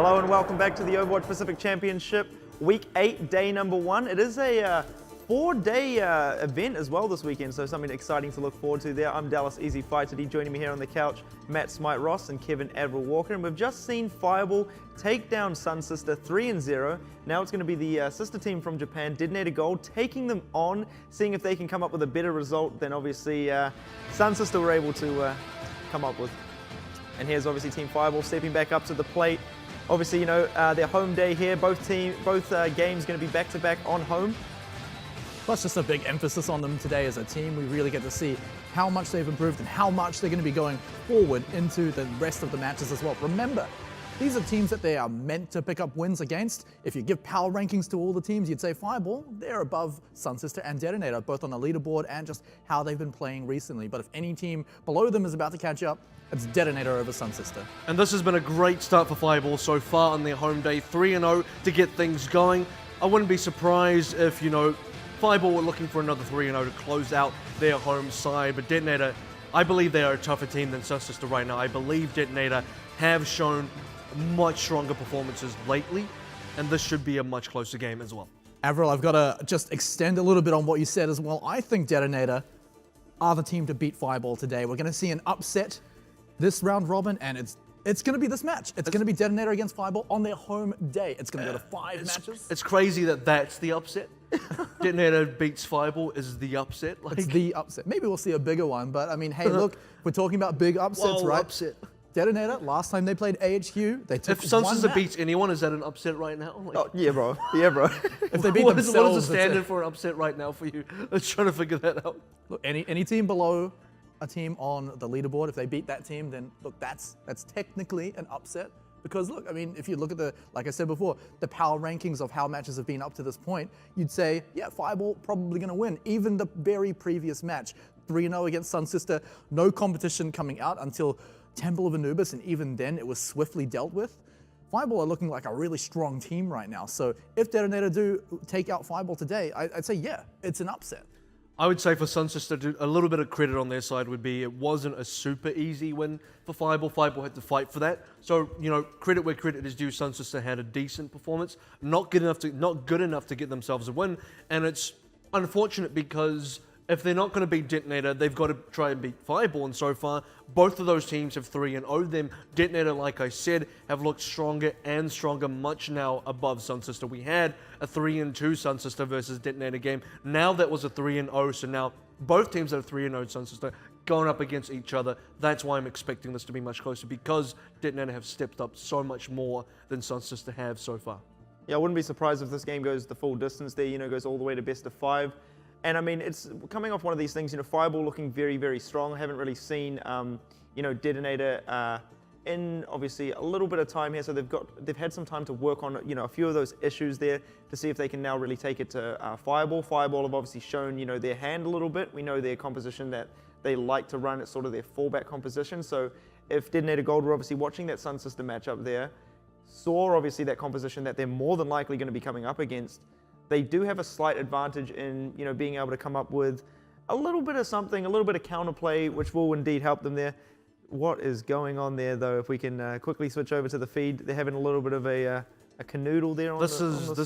Hello and welcome back to the Overwatch Pacific Championship, Week 8, Day number 1. It is a 4-day event as well this weekend, so something exciting to look forward to there. I'm Dallas Easy Fighter D, joining me here on the couch, Matt Smite Ross and Kevin Admiral Walker, and we've just seen Fireball take down Sun Sister 3-0. Now it's going to be the sister team from Japan, DeToNator.GOLD, taking them on, seeing if they can come up with a better result than obviously Sun Sister were able to come up with. And here's obviously Team Fireball stepping back up to the plate. Obviously, you know, their home day here, both games going to be back-to-back on home. Plus just a big emphasis on them today as a team. We really get to see how much they've improved and how much they're going to be going forward into the rest of the matches as well. Remember, these are teams that they are meant to pick up wins against. If you give power rankings to all the teams, you'd say Fireball, they're above Sun Sister and DeToNator, both on the leaderboard and just how they've been playing recently. But if any team below them is about to catch up, it's DeToNator over Sun Sister. And this has been a great start for Fireball so far on their home day, 3-0 to get things going. I wouldn't be surprised if, you know, Fireball were looking for another 3-0 to close out their home side, but DeToNator, I believe they are a tougher team than Sun Sister right now. I believe DeToNator have shown much stronger performances lately, and this should be a much closer game as well. Avril, I've got to just extend a little bit on what you said as well. I think DeToNator are the team to beat Fireball today. We're going to see an upset this round robin, and it's going to be this match. It's going to be DeToNator against Fireball on their home day. It's going to go to 5 matches. It's crazy that that's the upset. DeToNator beats Fireball is the upset. It's the upset. Maybe we'll see a bigger one, but I mean, hey, look, we're talking about big upsets, right? Upset. DeToNator, last time they played AHQ, they took If Sun one Sister match. beats anyone, is that an upset right now? Like, Oh, yeah, bro. Yeah, bro. If they beat what is themselves, the standard for an upset right now for you? Let's try to figure that out. Look, any team below a team on the leaderboard, if they beat that team, then look, that's technically an upset. Because look, I mean, if you look at the, like I said before, the power rankings of how matches have been up to this point, you'd say, yeah, Fireball probably going to win. Even the very previous match, 3-0 against Sun Sister, no competition coming out until Temple of Anubis, and even then it was swiftly dealt with. Fireball are looking like a really strong team right now. So if DeToNator do take out Fireball today, I'd say, yeah, it's an upset. I would say for Sun Sister, a little bit of credit on their side would be it wasn't a super easy win for Fireball. Fireball had to fight for that. So, you know, credit where credit is due. Sun Sister had a decent performance, not good enough to get themselves a win. And it's unfortunate because if they're not going to beat DeToNator, they've got to try and beat Fireball. And so far, both of those teams have 3-0 them. DeToNator, like I said, have looked stronger and stronger, much now above Sun Sister. We had a 3-2 Sun Sister versus DeToNator game. Now that was a 3-0, so now both teams that are 3-0 Sun Sister going up against each other. That's why I'm expecting this to be much closer, because DeToNator have stepped up so much more than Sun Sister have so far. Yeah, I wouldn't be surprised if this game goes the full distance there, you know, goes all the way to best of 5. And I mean, it's coming off one of these things, you know, Fireball looking very, very strong. I haven't really seen, you know, DeToNator in obviously a little bit of time here. So they've had some time to work on, you know, a few of those issues there to see if they can now really take it to Fireball. Fireball have obviously shown, you know, their hand a little bit. We know their composition that they like to run. It's sort of their fallback composition. So if DeToNator.GOLD were obviously watching that Sun Sister matchup there, saw obviously that composition that they're more than likely going to be coming up against, they do have a slight advantage in, you know, being able to come up with a little bit of something, a little bit of counterplay, which will indeed help them there. What is going on there, though? If we can quickly switch over to the feed, they're having a little bit of a canoodle there. This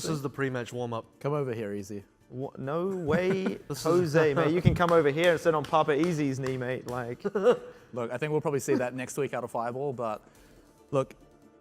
is the pre-match warm-up. Come over here, Easy. What? No way, Jose, mate. You can come over here and sit on Papa Easy's knee, mate. Like, Look, I think we'll probably see that next week out of Fireball, but look,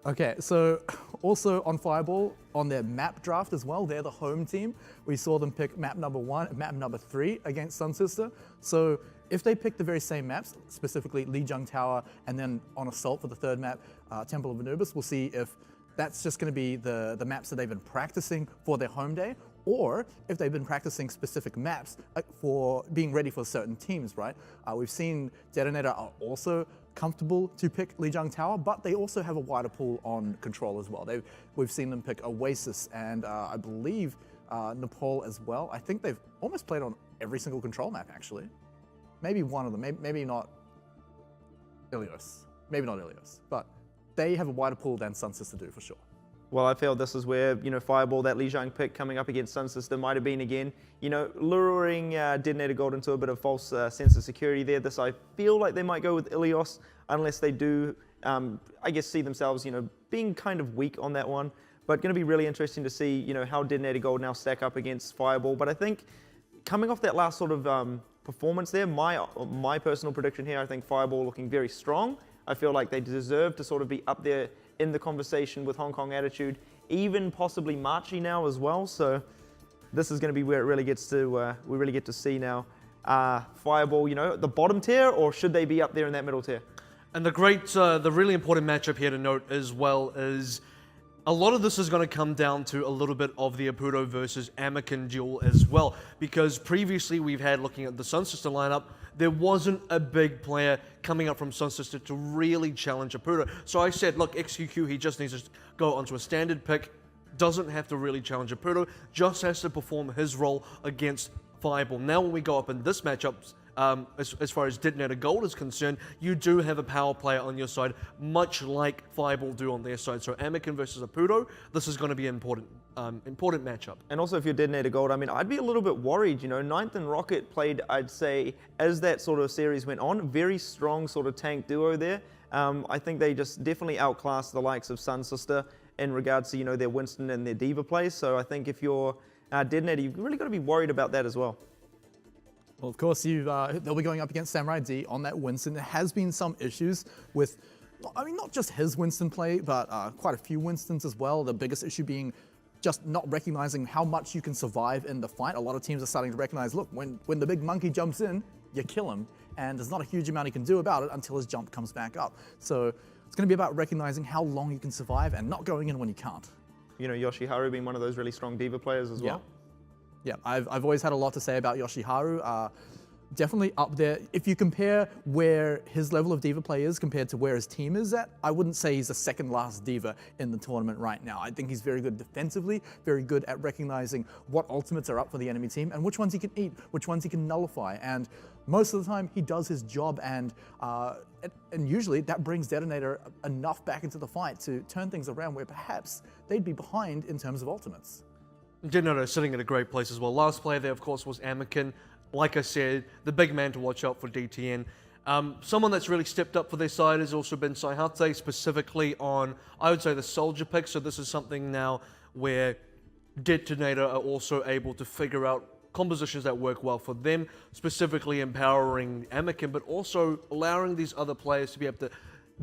okay, so also on Fireball, on their map draft as well, they're the home team. We saw them pick map number 1 and map number 3 against Sun Sister. So if they pick the very same maps, specifically Lijiang Tower, and then on Assault for the third map, Temple of Anubis, we'll see if that's just going to be the maps that they've been practicing for their home day, or if they've been practicing specific maps for being ready for certain teams, right? We've seen DeToNator are also comfortable to pick Lijiang Tower, but they also have a wider pool on control as well. We've seen them pick Oasis and I believe Nepal as well. I think they've almost played on every single control map, actually. Maybe one of them, maybe not Ilios. Maybe not Ilios, but they have a wider pool than Sun Sister do for sure. well, I feel this is where, you know, Fireball, that Lijiang pick coming up against Sun Sister might have been again, you know, luring DeToNator.GOLD into a bit of false sense of security there. This, I feel like they might go with Ilios unless they do, I guess, see themselves, you know, being kind of weak on that one. But going to be really interesting to see, you know, how DeToNator.GOLD now stack up against Fireball. But I think coming off that last sort of performance there, my personal prediction here, I think Fireball looking very strong. I feel like they deserve to sort of be up there in the conversation with Hong Kong Attitude, even possibly Marchi now as well. So this is going to be where it really gets to, we really get to see now. Fireball, you know, the bottom tier, or should they be up there in that middle tier? And the really important matchup here to note as well is a lot of this is going to come down to a little bit of the Apudo versus Anakin duel as well, because previously we've had, looking at the Sun Sister lineup, there wasn't a big player coming up from Sun Sister to really challenge Apudo. So I said, look, XQQ, he just needs to go onto a standard pick, doesn't have to really challenge Apudo, just has to perform his role against Fireball. Now when we go up in this matchup, as far as DeToNator.GOLD is concerned, you do have a power player on your side, much like Fireball do on their side. So Anakin versus Apudo, this is going to be an important matchup. And also if you're DeToNator.GOLD, I mean, I'd be a little bit worried, you know, Ninth and Rocket played, I'd say, as that sort of series went on, very strong sort of tank duo there. I think they just definitely outclassed the likes of Sun Sister in regards to, you know, their Winston and their Diva plays. So I think if you're DeToNator, you've really got to be worried about that as well. Well, of course, they'll be going up against Samurai D on that Winston. There has been some issues with, I mean, not just his Winston play, but quite a few Winstons as well. The biggest issue being just not recognizing how much you can survive in the fight. A lot of teams are starting to recognize, look, when the big monkey jumps in, you kill him. And there's not a huge amount he can do about it until his jump comes back up. So it's going to be about recognizing how long you can survive and not going in when you can't. You know, Yoshiharu being one of those really strong Diva players as well. Yeah, I've always had a lot to say about Yoshiharu. Definitely up there. If you compare where his level of Diva play is compared to where his team is at, I wouldn't say he's the second last Diva in the tournament right now. I think he's very good defensively, very good at recognizing what ultimates are up for the enemy team and which ones he can eat, which ones he can nullify. And most of the time, he does his job, and usually that brings DeToNator enough back into the fight to turn things around where perhaps they'd be behind in terms of ultimates. DeToNator sitting at a great place as well. Last player there, of course, was Anakin. Like I said, the big man to watch out for DTN. Someone that's really stepped up for their side has also been Saihate, specifically on, I would say, the soldier pick. So this is something now where DeToNator are also able to figure out compositions that work well for them, specifically empowering Anakin, but also allowing these other players to be able to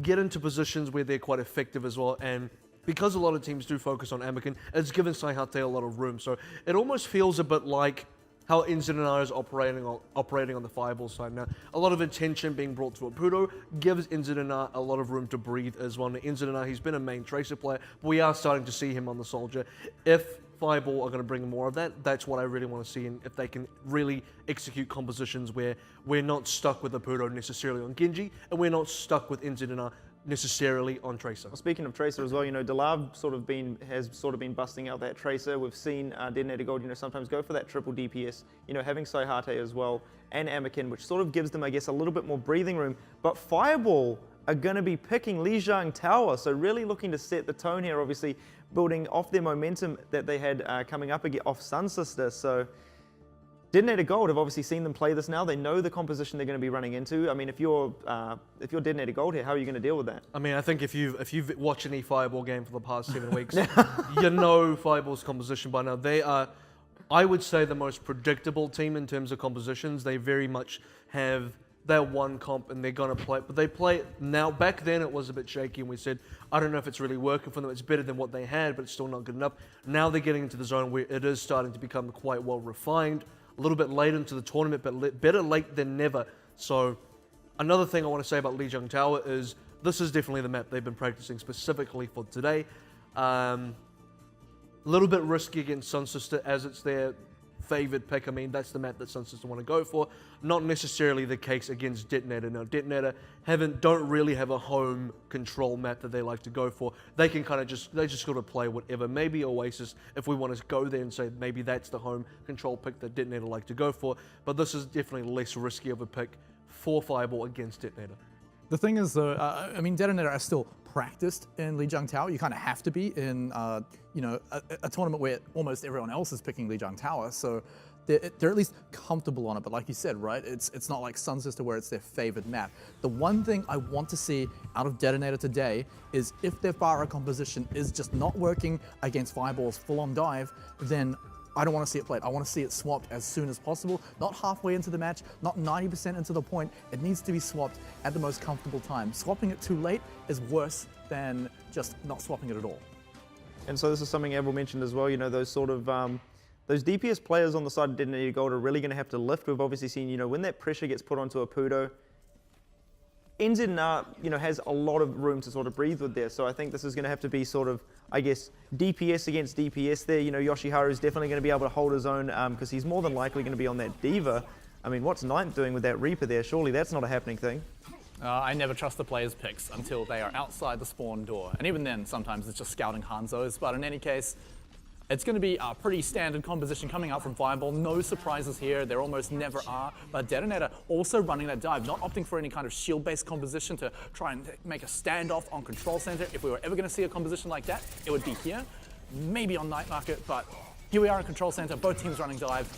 get into positions where they're quite effective as well. And because a lot of teams do focus on Anakin, it's given Saihate a lot of room. So it almost feels a bit like how Inzidana is operating on the Fireball side now. A lot of attention being brought to Apudo gives Inzidana a lot of room to breathe as well. Inzidana, he's been a main Tracer player, but we are starting to see him on the Soldier. If Fireball are going to bring more of that, that's what I really want to see, and if they can really execute compositions where we're not stuck with Apudo necessarily on Genji, and we're not stuck with Inzidana necessarily on Tracer. Well, speaking of Tracer as well, you know, Delav has sort of been busting out that Tracer. We've seen DeToNator.GOLD, you know, sometimes go for that triple DPS, you know, having Saihate as well, and Anakin, which sort of gives them, I guess, a little bit more breathing room. But Fireball are going to be picking Lijiang Tower, so really looking to set the tone here, obviously building off their momentum that they had coming up again off Sun Sister. So DeToNator.GOLD have obviously seen them play this now. They know the composition they're going to be running into. I mean, if you're DeToNator.GOLD here, how are you going to deal with that? I mean, I think if you've watched any Fireball game for the past 7 weeks, you know Fireball's composition by now. They are, I would say, the most predictable team in terms of compositions. They very much have their one comp and they're going to play it. But they play it now. Back then it was a bit shaky and we said, I don't know if it's really working for them. It's better than what they had, but it's still not good enough. Now they're getting into the zone where it is starting to become quite well refined. A little bit late into the tournament, but better late than never. So another thing I want to say about Lijiang Tower is this is definitely the map they've been practicing specifically for today. A little bit risky against Sun Sister as it's their favored pick. I mean, that's the map that Sun Sister want to go for. Not necessarily the case against DeToNator. Now, DeToNator don't really have a home control map that they like to go for. They can kind of just sort of play whatever. Maybe Oasis, if we want to go there and say maybe that's the home control pick that DeToNator like to go for. But this is definitely less risky of a pick for Fireball against DeToNator. The thing is, though, I mean, DeToNator are still practiced in Lijiang Tower. You kind of have to be in, you know, a tournament where almost everyone else is picking Lijiang Tower. So they're at least comfortable on it. But like you said, right, it's not like Sun Sister where it's their favored map. The one thing I want to see out of DeToNator today is if their Pharah composition is just not working against Fireball's full-on dive, then I don't want to see it played. I want to see it swapped as soon as possible, not halfway into the match, not 90% into the point. It needs to be swapped at the most comfortable time. Swapping it too late is worse than just not swapping it at all. And so this is something Abel mentioned as well, you know, those sort of, those DPS players on the side of DeToNator.GOLD are really going to have to lift. We've obviously seen, you know, when that pressure gets put onto a Pudo, NZ, you know, has a lot of room to sort of breathe with there. So I think this is going to have to be sort of, I guess, DPS against DPS there. You know, Yoshiharu is definitely going to be able to hold his own because he's more than likely going to be on that D.Va. I mean, what's Ninth doing with that Reaper there? Surely that's not a happening thing. I never trust the players' picks until they are outside the spawn door. And even then, sometimes it's just scouting Hanzos. But in any case, it's going to be a pretty standard composition coming out from Fireball. No surprises here. There almost never are. But DeToNator also running that dive, not opting for any kind of shield-based composition to try and make a standoff on Control Center. If we were ever going to see a composition like that, it would be here. Maybe on Night Market, but here we are in Control Center. Both teams running dive.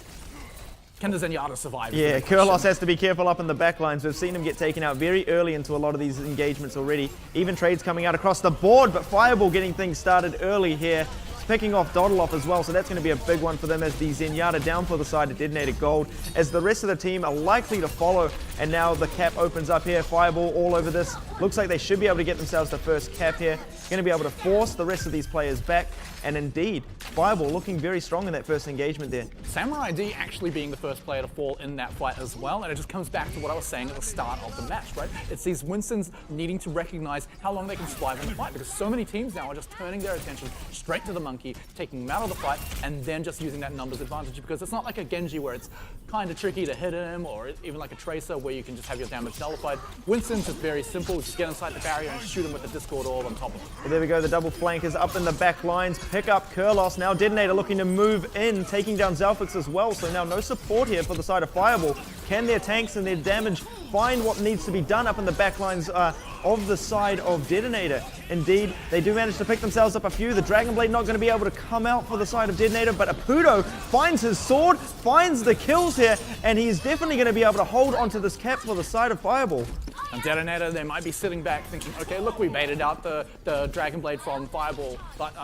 Can the Zenyatta survive? Yeah, Kurlos has to be careful up in the back lines. We've seen him get taken out very early into a lot of these engagements already. Even trades coming out across the board, but Fireball getting things started early here. Picking off Dodeloff as well, so that's going to be a big one for them as the Zenyatta down for the side of DeToNator.GOLD, as the rest of the team are likely to follow. And now the cap opens up here. Fireball all over this. Looks like they should be able to get themselves the first cap here. Going to be able to force the rest of these players back. And indeed, Fireball looking very strong in that first engagement there. Samurai D actually being the first player to fall in that fight as well, and it just comes back to what I was saying at the start of the match, right? It's these Winstons needing to recognize how long they can survive in the fight, because so many teams now are just turning their attention straight to the monkey, taking him out of the fight, and then just using that numbers advantage, because it's not like a Genji where it's kind of tricky to hit him, or even like a Tracer where you can just have your damage nullified. Winston's just very simple, just get inside the barrier and shoot him with the Discord Orb on top of him. Well, there we go, the double flank is up in the back lines. Pick up Kurlos. Now DeToNator looking to move in, taking down Zalfix as well. So now no support here for the side of Fireball. Can their tanks and their damage find what needs to be done up in the back lines of the side of DeToNator? Indeed, they do manage to pick themselves up a few. The Dragon Blade not going to be able to come out for the side of DeToNator, but Apudo finds his sword, finds the kills here, and he's definitely going to be able to hold onto this cap for the side of Fireball. And DeToNator, they might be sitting back thinking, okay, look, we baited out the Dragon Blade from Fireball,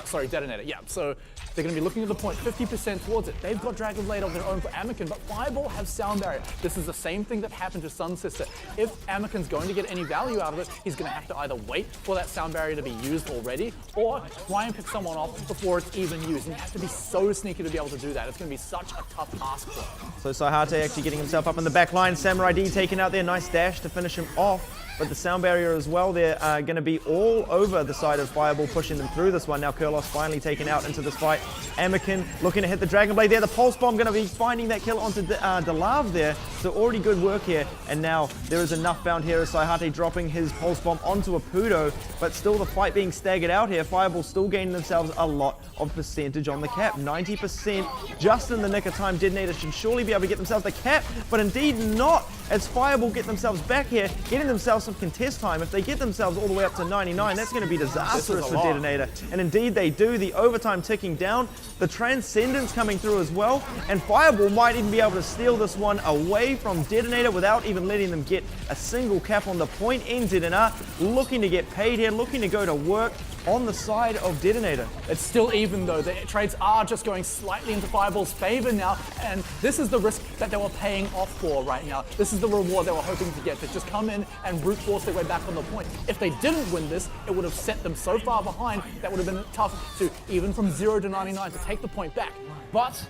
sorry, DeToNator, yeah. So they're going to be looking at the point, 50% towards it. They've got Dragon Blade of their own for Anakin, but Fireball have Sound Barrier. This is the same thing that happened to Sun Sister. If Anakin's going to get any value out of it, he's going to have to either wait for that Sound Barrier to be used already, or try and pick someone off before it's even used. And you have to be so sneaky to be able to do that. It's going to be such a tough task for him. So Saihate actually getting himself up in the back line. Samurai D taken out there. Nice dash to finish him off. But the sound barrier as well, they're going to be all over the side of Fireball, pushing them through this one. Now Kurlos finally taken out into this fight. Anakin looking to hit the Dragon Blade there. The Pulse Bomb going to be finding that kill onto Delav there. So already good work here. And now there is enough found here as Saihate dropping his Pulse Bomb onto Apudo. But still the fight being staggered out here. Fireball still gaining themselves a lot of percentage on the cap. 90% just in the nick of time. DeToNator should surely be able to get themselves the cap, but indeed not, as Fireball get themselves back here, getting themselves some contest time. If they get themselves all the way up to 99, that's going to be disastrous for DeToNator. And indeed they do. The overtime ticking down, the Transcendence coming through as well, and Fireball might even be able to steal this one away from DeToNator without even letting them get a single cap on the point. NZNR looking to get paid here, looking to go to work on the side of DeToNator. It's still even though. The trades are just going slightly into Fireball's favor now, and this is the risk that they were paying off for right now. This is the reward they were hoping to get, to just come in and brute force their way back on the point. If they didn't win this, it would have set them so far behind that would have been tough to, even from 0 to 99, to take the point back. But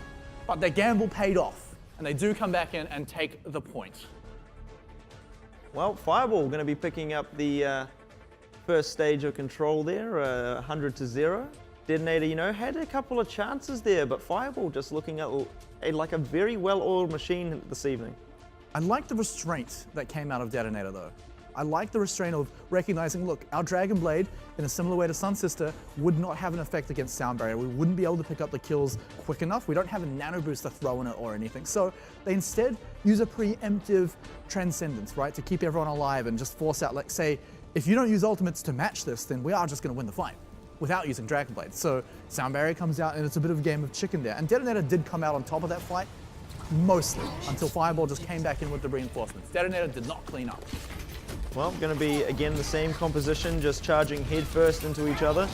their gamble paid off, and they do come back in and take the point. Well, Fireball going to be picking up the first stage of control there, 100 to 0. DeToNator, you know, had a couple of chances there, but Fireball just looking at like a very well-oiled machine this evening. I like the restraint that came out of DeToNator though. I like the restraint of recognizing, look, our Dragon Blade, in a similar way to Sun Sister, would not have an effect against Sound Barrier. We wouldn't be able to pick up the kills quick enough. We don't have a nano boost to throw in it or anything. So they instead use a preemptive Transcendence, right, to keep everyone alive and just force out, like, say, if you don't use ultimates to match this, then we are just going to win the fight without using Dragon Blade. So Sound Barrier comes out and it's a bit of a game of chicken there. And DeToNator did come out on top of that fight. mostly, until Fireball just came back in with the reinforcements. DeToNator did not clean up. Well, going to be, again, the same composition, just charging headfirst into each other.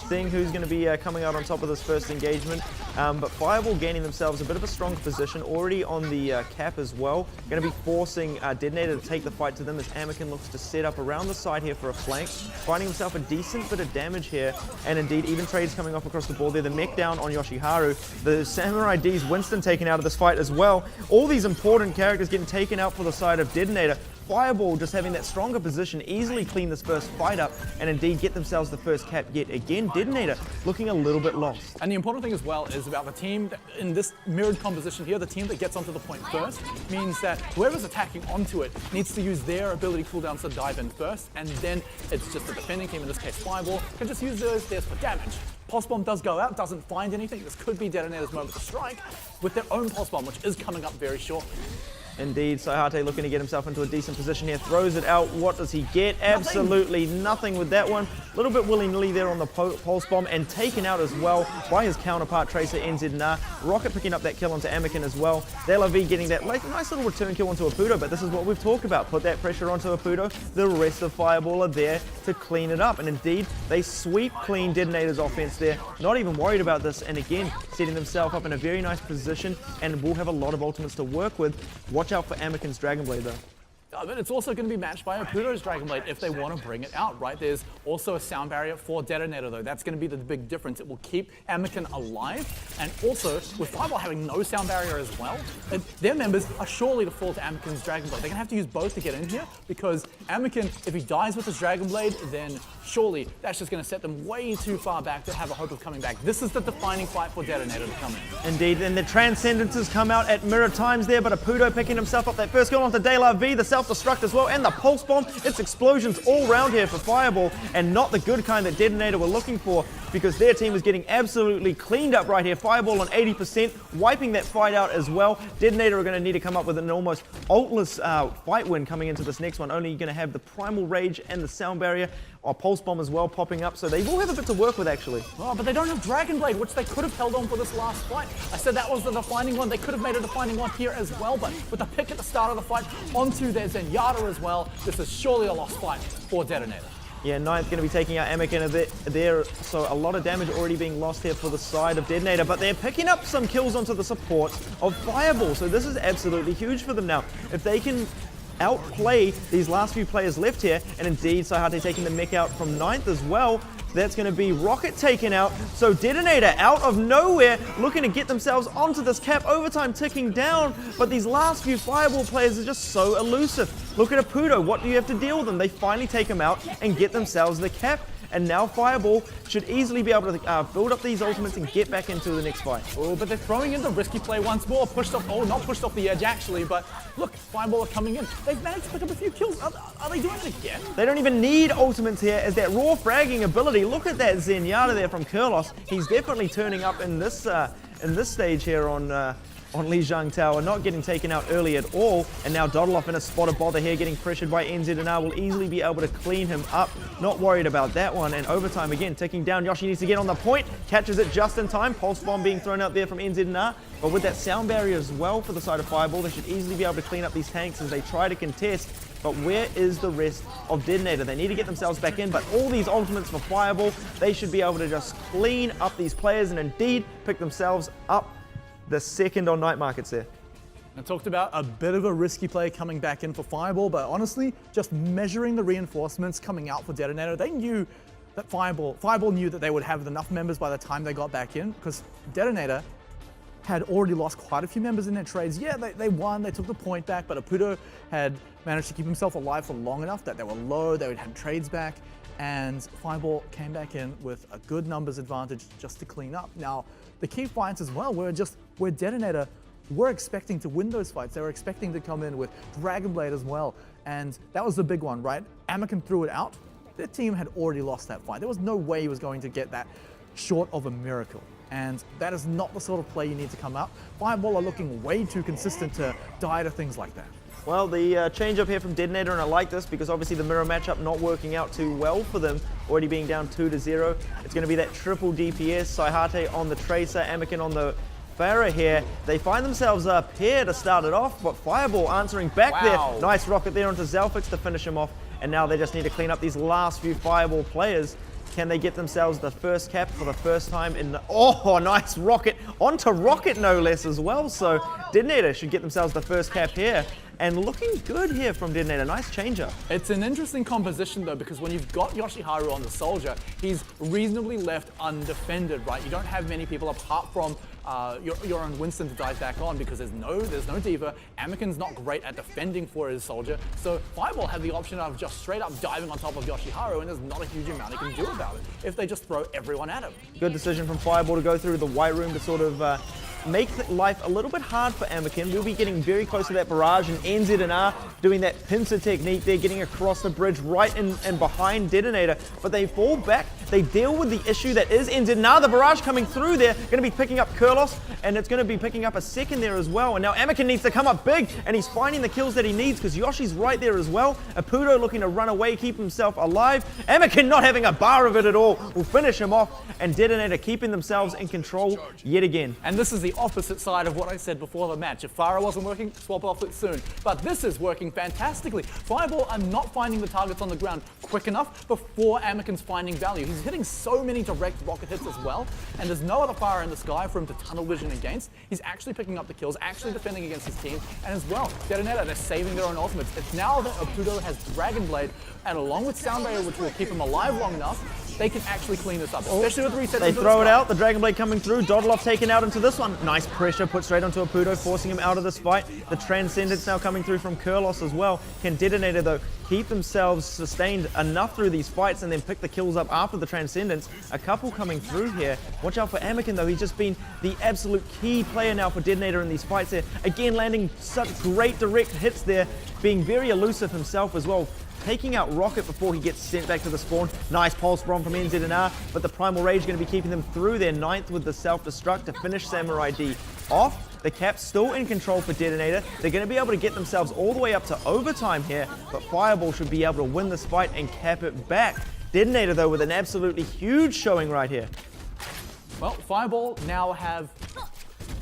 Seeing who's going to be coming out on top of this first engagement. But Fireball gaining themselves a bit of a stronger position, already on the cap as well. Going to be forcing DeToNator to take the fight to them as Anakin looks to set up around the side here for a flank. Finding himself a decent bit of damage here. And indeed, even trades coming off across the board there. The mech down on Yoshiharu. The Samurai D's Winston taken out of this fight as well. All these important characters getting taken out for the side of DeToNator. Fireball just having that stronger position, easily clean this first fight up and indeed get themselves the first cap yet again. DeToNator looking a little bit lost. And the important thing as well is about the team that, in this mirrored composition here, the team that gets onto the point first means that whoever's attacking onto it needs to use their ability cooldowns to dive in first, and then it's just the defending team, in this case Fireball, can just use theirs for damage. Pulse Bomb does go out, doesn't find anything. This could be DeToNator's moment to strike with their own Pulse Bomb, which is coming up very shortly. Indeed, Saihate looking to get himself into a decent position here. Throws it out. What does he get? Absolutely nothing with that one. A little bit willy-nilly there on the Pulse Bomb and taken out as well by his counterpart, Tracer NZNR. Rocket picking up that kill onto Anakin as well. DeLaV getting that nice little return kill onto Apudo, but this is what we've talked about. Put that pressure onto Apudo. The rest of Fireball are there to clean it up. And indeed, they sweep clean DeToNator's offense there. Not even worried about this. And again, setting themselves up in a very nice position and will have a lot of ultimates to work with. Watch out for Anakin's Dragon Blade though. But it's also going to be matched by Apudo's Dragon Blade if they want to bring it out, right? There's also a sound barrier for DeToNator though. That's going to be the big difference. It will keep Anakin alive, and also with Fireball having no sound barrier as well, their members are surely to fall to Anakin's Dragon Blade. They're going to have to use both to get in here, because Anakin, if he dies with his Dragon Blade, then surely that's just going to set them way too far back to have a hope of coming back. This is the defining fight for DeToNator to come in. Indeed, and the Transcendences come out at mirror times there, but Apudo picking himself up that first kill onto DeLaV, the self-destruct as well, and the Pulse Bomb. It's explosions all around here for Fireball, and not the good kind that DeToNator were looking for, because their team was getting absolutely cleaned up right here. Fireball on 80%, wiping that fight out as well. DeToNator are going to need to come up with an almost ultless fight win coming into this next one. Only going to have the Primal Rage and the Sound Barrier, or Pulse Bomb as well popping up, so they will have a bit to work with actually. Oh, but they don't have Dragon Blade, which they could have held on for this last fight. I said that was the defining one. They could have made a defining one here as well, but with the pick at the start of the fight onto their Zenyatta as well, this is surely a lost fight for DeToNator. Yeah, Ninth going to be taking out Anakin a bit there, so a lot of damage already being lost here for the side of DeToNator, but they're picking up some kills onto the support of Fireball, so this is absolutely huge for them now. If they can outplay these last few players left here, and indeed Saihate taking the mech out from Ninth as well, that's going to be Rocket taken out. So DeToNator out of nowhere looking to get themselves onto this cap. Overtime ticking down, but these last few Fireball players are just so elusive. Look at Apudo. What do you have to deal with them? They finally take him out and get themselves the cap. And now Fireball should easily be able to build up these ultimates and get back into the next fight. Oh, but they're throwing in the risky play once more. Pushed off, oh, not pushed off the edge actually, but look, Fireball are coming in. They've managed to pick up a few kills. Are they doing it again? They don't even need ultimates here as that raw fragging ability. Look at that Zenyatta there from Kurlos. He's definitely turning up in this stage here on Lijiang Tower, not getting taken out early at all, and now Dodoloff in a spot of bother here, getting pressured by NZNR, will easily be able to clean him up. Not worried about that one, and overtime again, ticking down. Yoshi needs to get on the point, catches it just in time. Pulse Bomb being thrown out there from NZNR, but with that sound barrier as well for the side of Fireball, they should easily be able to clean up these tanks as they try to contest. But where is the rest of DeToNator? They need to get themselves back in, but all these ultimates for Fireball, they should be able to just clean up these players and indeed pick themselves up the second on night markets there. I talked about a bit of a risky play coming back in for Fireball, but honestly, just measuring the reinforcements coming out for DeToNator, they knew that Fireball knew that they would have enough members by the time they got back in, because DeToNator had already lost quite a few members in their trades. Yeah, they won, they took the point back, but Apudo had managed to keep himself alive for long enough that they were low, they would have trades back, and Fireball came back in with a good numbers advantage just to clean up. Now, the key fights as well were just where DeToNator were expecting to win those fights. They were expecting to come in with Dragon Blade as well, and that was the big one, right? Anakin threw it out. Their team had already lost that fight. There was no way he was going to get that short of a miracle, and that is not the sort of play you need to come out. Fireball are looking way too consistent to die to things like that. Well, the change up here from DeToNator, and I like this because obviously the mirror matchup not working out too well for them, already being down 2-0. It's going to be that triple DPS, Saihate on the Tracer, Anakin on the Farah here. They find themselves up here to start it off, but Fireball answering back there. Nice rocket there onto Zelfix to finish him off. And now they just need to clean up these last few Fireball players. Can they get themselves the first cap for the first time in the... Oh, nice rocket. Onto rocket, no less, as well. So DeToNator should get themselves the first cap here. And looking good here from DeToNator. Nice changer. It's an interesting composition, though, because when you've got Yoshiharu on the Soldier, he's reasonably left undefended, right? You don't have many people apart from your own Winston to dive back on because there's no Diva. Anakin's not great at defending for his Soldier. So Fireball had the option of just straight up diving on top of Yoshiharu, and there's not a huge amount he can do about it if they just throw everyone at him. Good decision from Fireball to go through the white room to sort of make life a little bit hard for Anakin. We'll be getting very close to that barrage, and NZNR doing that pincer technique. They're getting across the bridge right in and behind DeToNator, but they fall back. They deal with the issue that is NZNR. The barrage coming through there, going to be picking up Kurlos, and it's going to be picking up a second there as well. And now Anakin needs to come up big, and he's finding the kills that he needs because Yoshi's right there as well. Apudo looking to run away, keep himself alive. Anakin not having a bar of it at all will finish him off, and DeToNator keeping themselves in control yet again. And this is the opposite side of what I said before the match. If Farah wasn't working, swap off it soon. But this is working fantastically. Fireball are not finding the targets on the ground quick enough before Anakin's finding value. He's hitting so many direct rocket hits as well, and there's no other fire in the sky for him to tunnel vision against. He's actually picking up the kills, actually defending against his team, and as well, DeToNator, they're saving their own ultimates. It's now that Apudo has Dragon Blade, and along with Sound Barrier, which will keep him alive long enough, they can actually clean this up, especially with resets. They throw it out, the Dragon Blade coming through, Dodolov taken out into this one. Nice pressure put straight onto Apudo, forcing him out of this fight. The Transcendence now coming through from Kurlos as well. Can DeToNator, though, keep themselves sustained enough through these fights and then pick the kills up after the Transcendence? A couple coming through here. Watch out for Anakin, though. He's just been the absolute key player now for DeToNator in these fights there. Again, landing such great direct hits there, being very elusive himself as well. Taking out Rocket before he gets sent back to the spawn. Nice pulse bomb from NZNR, but the Primal Rage going to be keeping them through their 9th with the self-destruct to finish Samurai D off. The cap's still in control for DeToNator. They're going to be able to get themselves all the way up to overtime here, but Fireball should be able to win this fight and cap it back. DeToNator, though, with an absolutely huge showing right here. Well, Fireball now have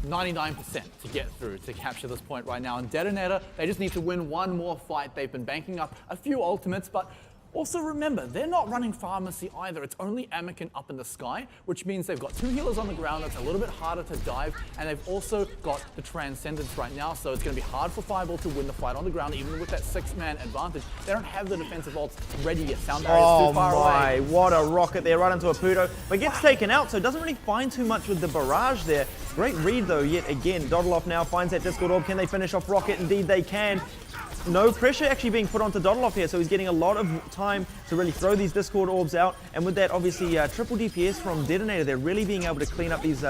99% to get through to capture this point right now. And DeToNator, they just need to win one more fight. They've been banking up a few ultimates, but also remember, they're not running Pharmacy either. It's only Anakin up in the sky, which means they've got 2 healers on the ground. It's a little bit harder to dive, and they've also got the Transcendence right now, so it's going to be hard for Fireball to win the fight on the ground, even with that 6-man advantage. They don't have the defensive ults ready yet. Sound Barrier's too far away. What a rocket there right into Apudo, but gets taken out, so it doesn't really find too much with the barrage there. Great read, though, yet again. Dodolov now finds that Discord Orb. Can they finish off Rocket? Indeed, they can. No pressure actually being put onto Dodolov here, so he's getting a lot of time to really throw these Discord Orbs out. And with that, obviously, triple DPS from DeToNator, they're really being able to clean up these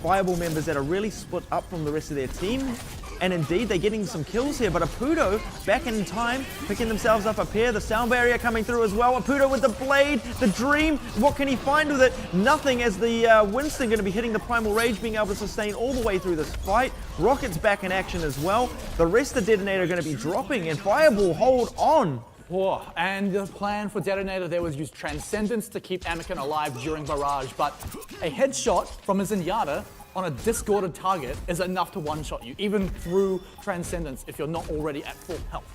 Fireball members that are really split up from the rest of their team. And indeed, they're getting some kills here, but Apudo back in time, picking themselves up here. The Sound Barrier coming through as well. Apudo with the Blade, the Dream. What can he find with it? Nothing, as the Winston going to be hitting the Primal Rage, being able to sustain all the way through this fight. Rocket's back in action as well. The rest of DeToNator are going to be dropping, and Fireball hold on. Oh, and the plan for DeToNator there was use Transcendence to keep Anakin alive during Barrage, but a headshot from a Zenyatta on a discorded target is enough to one-shot you, even through Transcendence if you're not already at full health.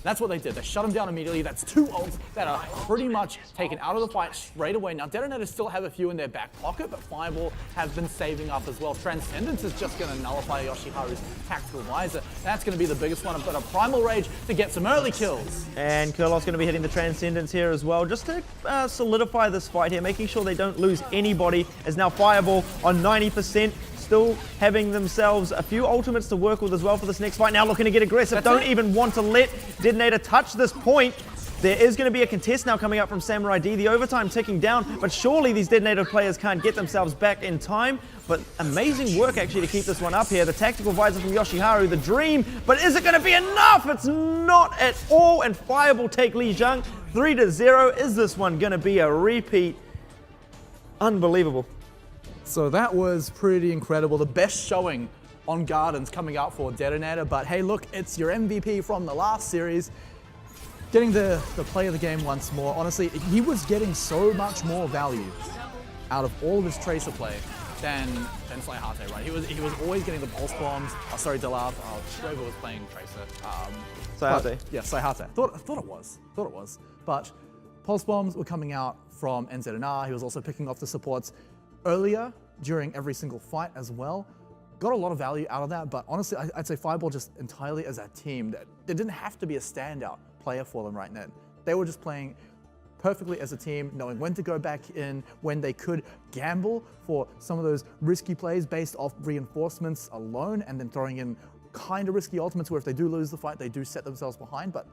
That's what they did. They shut him down immediately. That's 2 ults that are pretty much taken out of the fight straight away. Now, DeToNator still have a few in their back pocket, but Fireball have been saving up as well. Transcendence is just going to nullify Yoshiharu's Tactical Visor. That's going to be the biggest one, but a Primal Rage to get some early kills. And Kurlos going to be hitting the Transcendence here as well, just to solidify this fight here, making sure they don't lose anybody, as now Fireball on 90%. Still having themselves a few ultimates to work with as well for this next fight. Now looking to get aggressive. Don't even want to let DeToNator touch this point. There is going to be a contest now coming up from Samurai D. The overtime ticking down, but surely these DeToNator players can't get themselves back in time. But amazing work actually to keep this one up here. The Tactical Visor from Yoshiharu, the Dream. But is it going to be enough? It's not at all. And Fireball take Lijiang 3-0. Is this one going to be a repeat? Unbelievable. So that was pretty incredible. The best showing on Gardens coming out for DeToNator. But hey, look, it's your MVP from the last series. Getting the play of the game once more. Honestly, he was getting so much more value out of all of his Tracer play than Sayhate, right? He was always getting the pulse bombs. Oh, sorry, Delaf. Oh, Schroeder was playing Tracer. Sayhate. Yeah, Sayhate. Thought it was. But pulse bombs were coming out from NZNR. He was also picking off the supports earlier during every single fight as well. Got a lot of value out of that, but honestly, I'd say Fireball just entirely as a team, there didn't have to be a standout player for them right now. They were just playing perfectly as a team, knowing when to go back in, when they could gamble for some of those risky plays based off reinforcements alone, and then throwing in kind of risky ultimates where if they do lose the fight, they do set themselves behind, but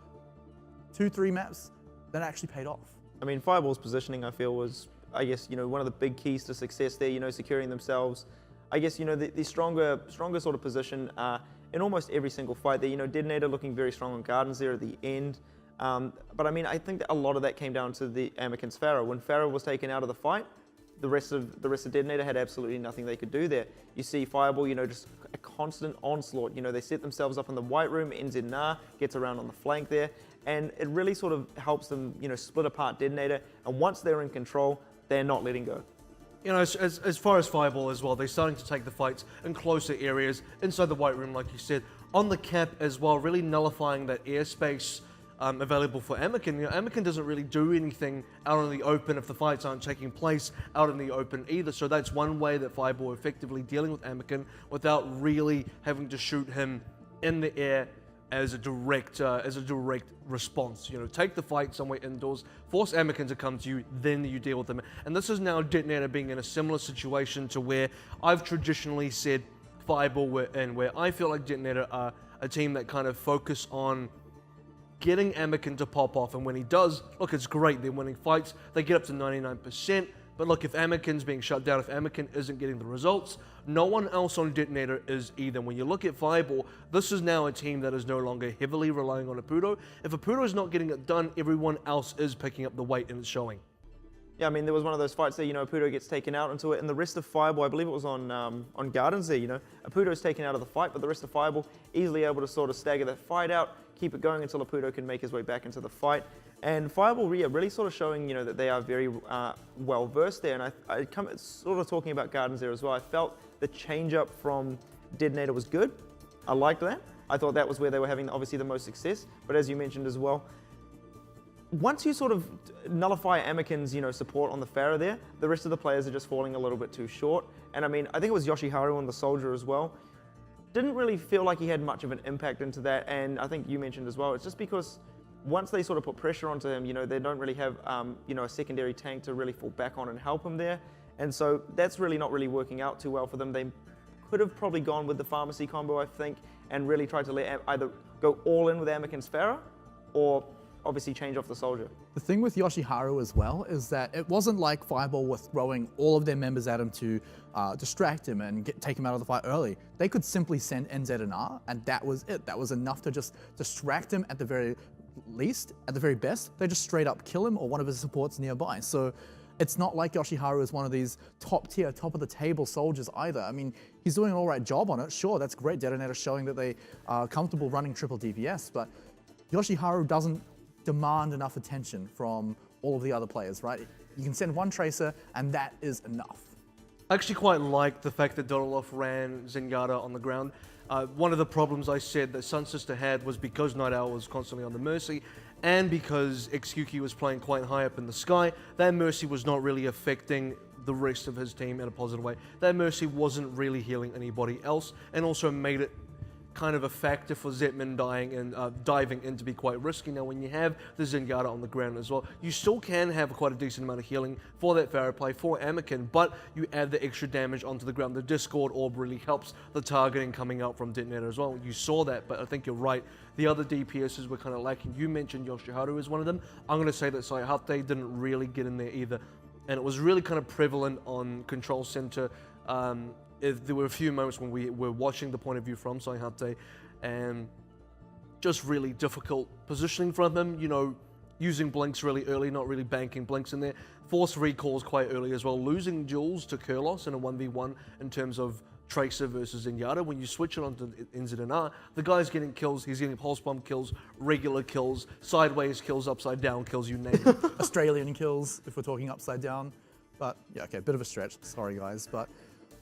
2-3 maps, that actually paid off. I mean, Fireball's positioning, I feel, was, I guess, one of the big keys to success there, securing themselves. I guess, the stronger sort of position in almost every single fight there. DeToNator looking very strong on Gardens there at the end. But I mean, I think that a lot of that came down to the Amiken's Pharaoh. When Pharaoh was taken out of the fight, the rest of DeToNator had absolutely nothing they could do there. You see Fireball, just a constant onslaught. They set themselves up in the white room. NZNR gets around on the flank there, and it really sort of helps them, split apart DeToNator. And once they're in control, they're not letting go. As far as Fireball as well, they're starting to take the fights in closer areas, inside the white room, like you said, on the cap as well, really nullifying that airspace available for Amiken. Amiken doesn't really do anything out in the open if the fights aren't taking place out in the open either. So that's one way that Fireball are effectively dealing with Amiken without really having to shoot him in the air as a direct response. Take the fight somewhere indoors, force Amiken to come to you, then you deal with them. And this is now DeToNator being in a similar situation to where I've traditionally said Fireball were in, where I feel like DeToNator are a team that kind of focus on getting Amiken to pop off, and when he does, look, it's great. They're winning fights. They get up to 99%. But look, if Amiken's being shut down, if Amiken isn't getting the results, no one else on DeToNator is either. When you look at Fireball, this is now a team that is no longer heavily relying on Apudo. If Apudo is not getting it done, everyone else is picking up the weight and it's showing. Yeah, I mean, there was one of those fights there, Apudo gets taken out into it, and the rest of Fireball, I believe it was on Gardens there, Apudo's taken out of the fight, but the rest of Fireball easily able to sort of stagger that fight out, keep it going until Apudo can make his way back into the fight. And Fireball really sort of showing, that they are very well versed there. And I come sort of talking about Gardens there as well. I felt the change up from DeToNator was good. I liked that. I thought that was where they were having obviously the most success. But as you mentioned as well, once you sort of nullify Amiken's, support on the Pharaoh there, the rest of the players are just falling a little bit too short. And I mean, I think it was Yoshiharu on the Soldier as well. Didn't really feel like he had much of an impact into that. And I think you mentioned as well, it's just because once they sort of put pressure onto him, they don't really have, a secondary tank to really fall back on and help him there. And so that's really not really working out too well for them. They could have probably gone with the pharmacy combo, I think, and really tried to let either go all in with Amiken's Pharaoh or obviously change off the Soldier. The thing with Yoshiharu as well is that it wasn't like Fireball were throwing all of their members at him to distract him and take him out of the fight early. They could simply send NZNR, and that was it. That was enough to just distract him at the very least. At the very best, they just straight up kill him or one of his supports nearby. So it's not like Yoshiharu is one of these top tier, top of the table soldiers either. I mean, he's doing an all right job on it. Sure, that's great. DeToNator showing that they are comfortable running triple DPS, but Yoshiharu doesn't demand enough attention from all of the other players, right? You can send one Tracer and that is enough. I actually quite like the fact that Donaloff ran Zenyatta on the ground. One of the problems I said that Sun Sister had was because Night Owl was constantly on the Mercy, and because XQQ was playing quite high up in the sky, that Mercy was not really affecting the rest of his team in a positive way. That Mercy wasn't really healing anybody else, and also made it kind of a factor for Zetman dying and diving in to be quite risky. Now, when you have the Zenyatta on the ground as well, you still can have quite a decent amount of healing for that Pharaoh play for Amiken, but you add the extra damage onto the ground. The Discord Orb really helps the targeting coming out from DeToNator as well. You saw that, but I think you're right. The other DPSs were kind of lacking. You mentioned Yoshiharu as one of them. I'm going to say that Sayhate didn't really get in there either, and it was really kind of prevalent on Control Center. There were a few moments when we were watching the point of view from Sayhate, and just really difficult positioning from him, using blinks really early, not really banking blinks in there. Forced recalls quite early as well, losing duels to Kurlos in a 1v1 in terms of Tracer versus Zenyatta. When you switch it onto NZNR, the guy's getting kills, he's getting pulse bomb kills, regular kills, sideways kills, upside down kills, you name it. Australian kills, if we're talking upside down. But yeah, okay, bit of a stretch, sorry guys, but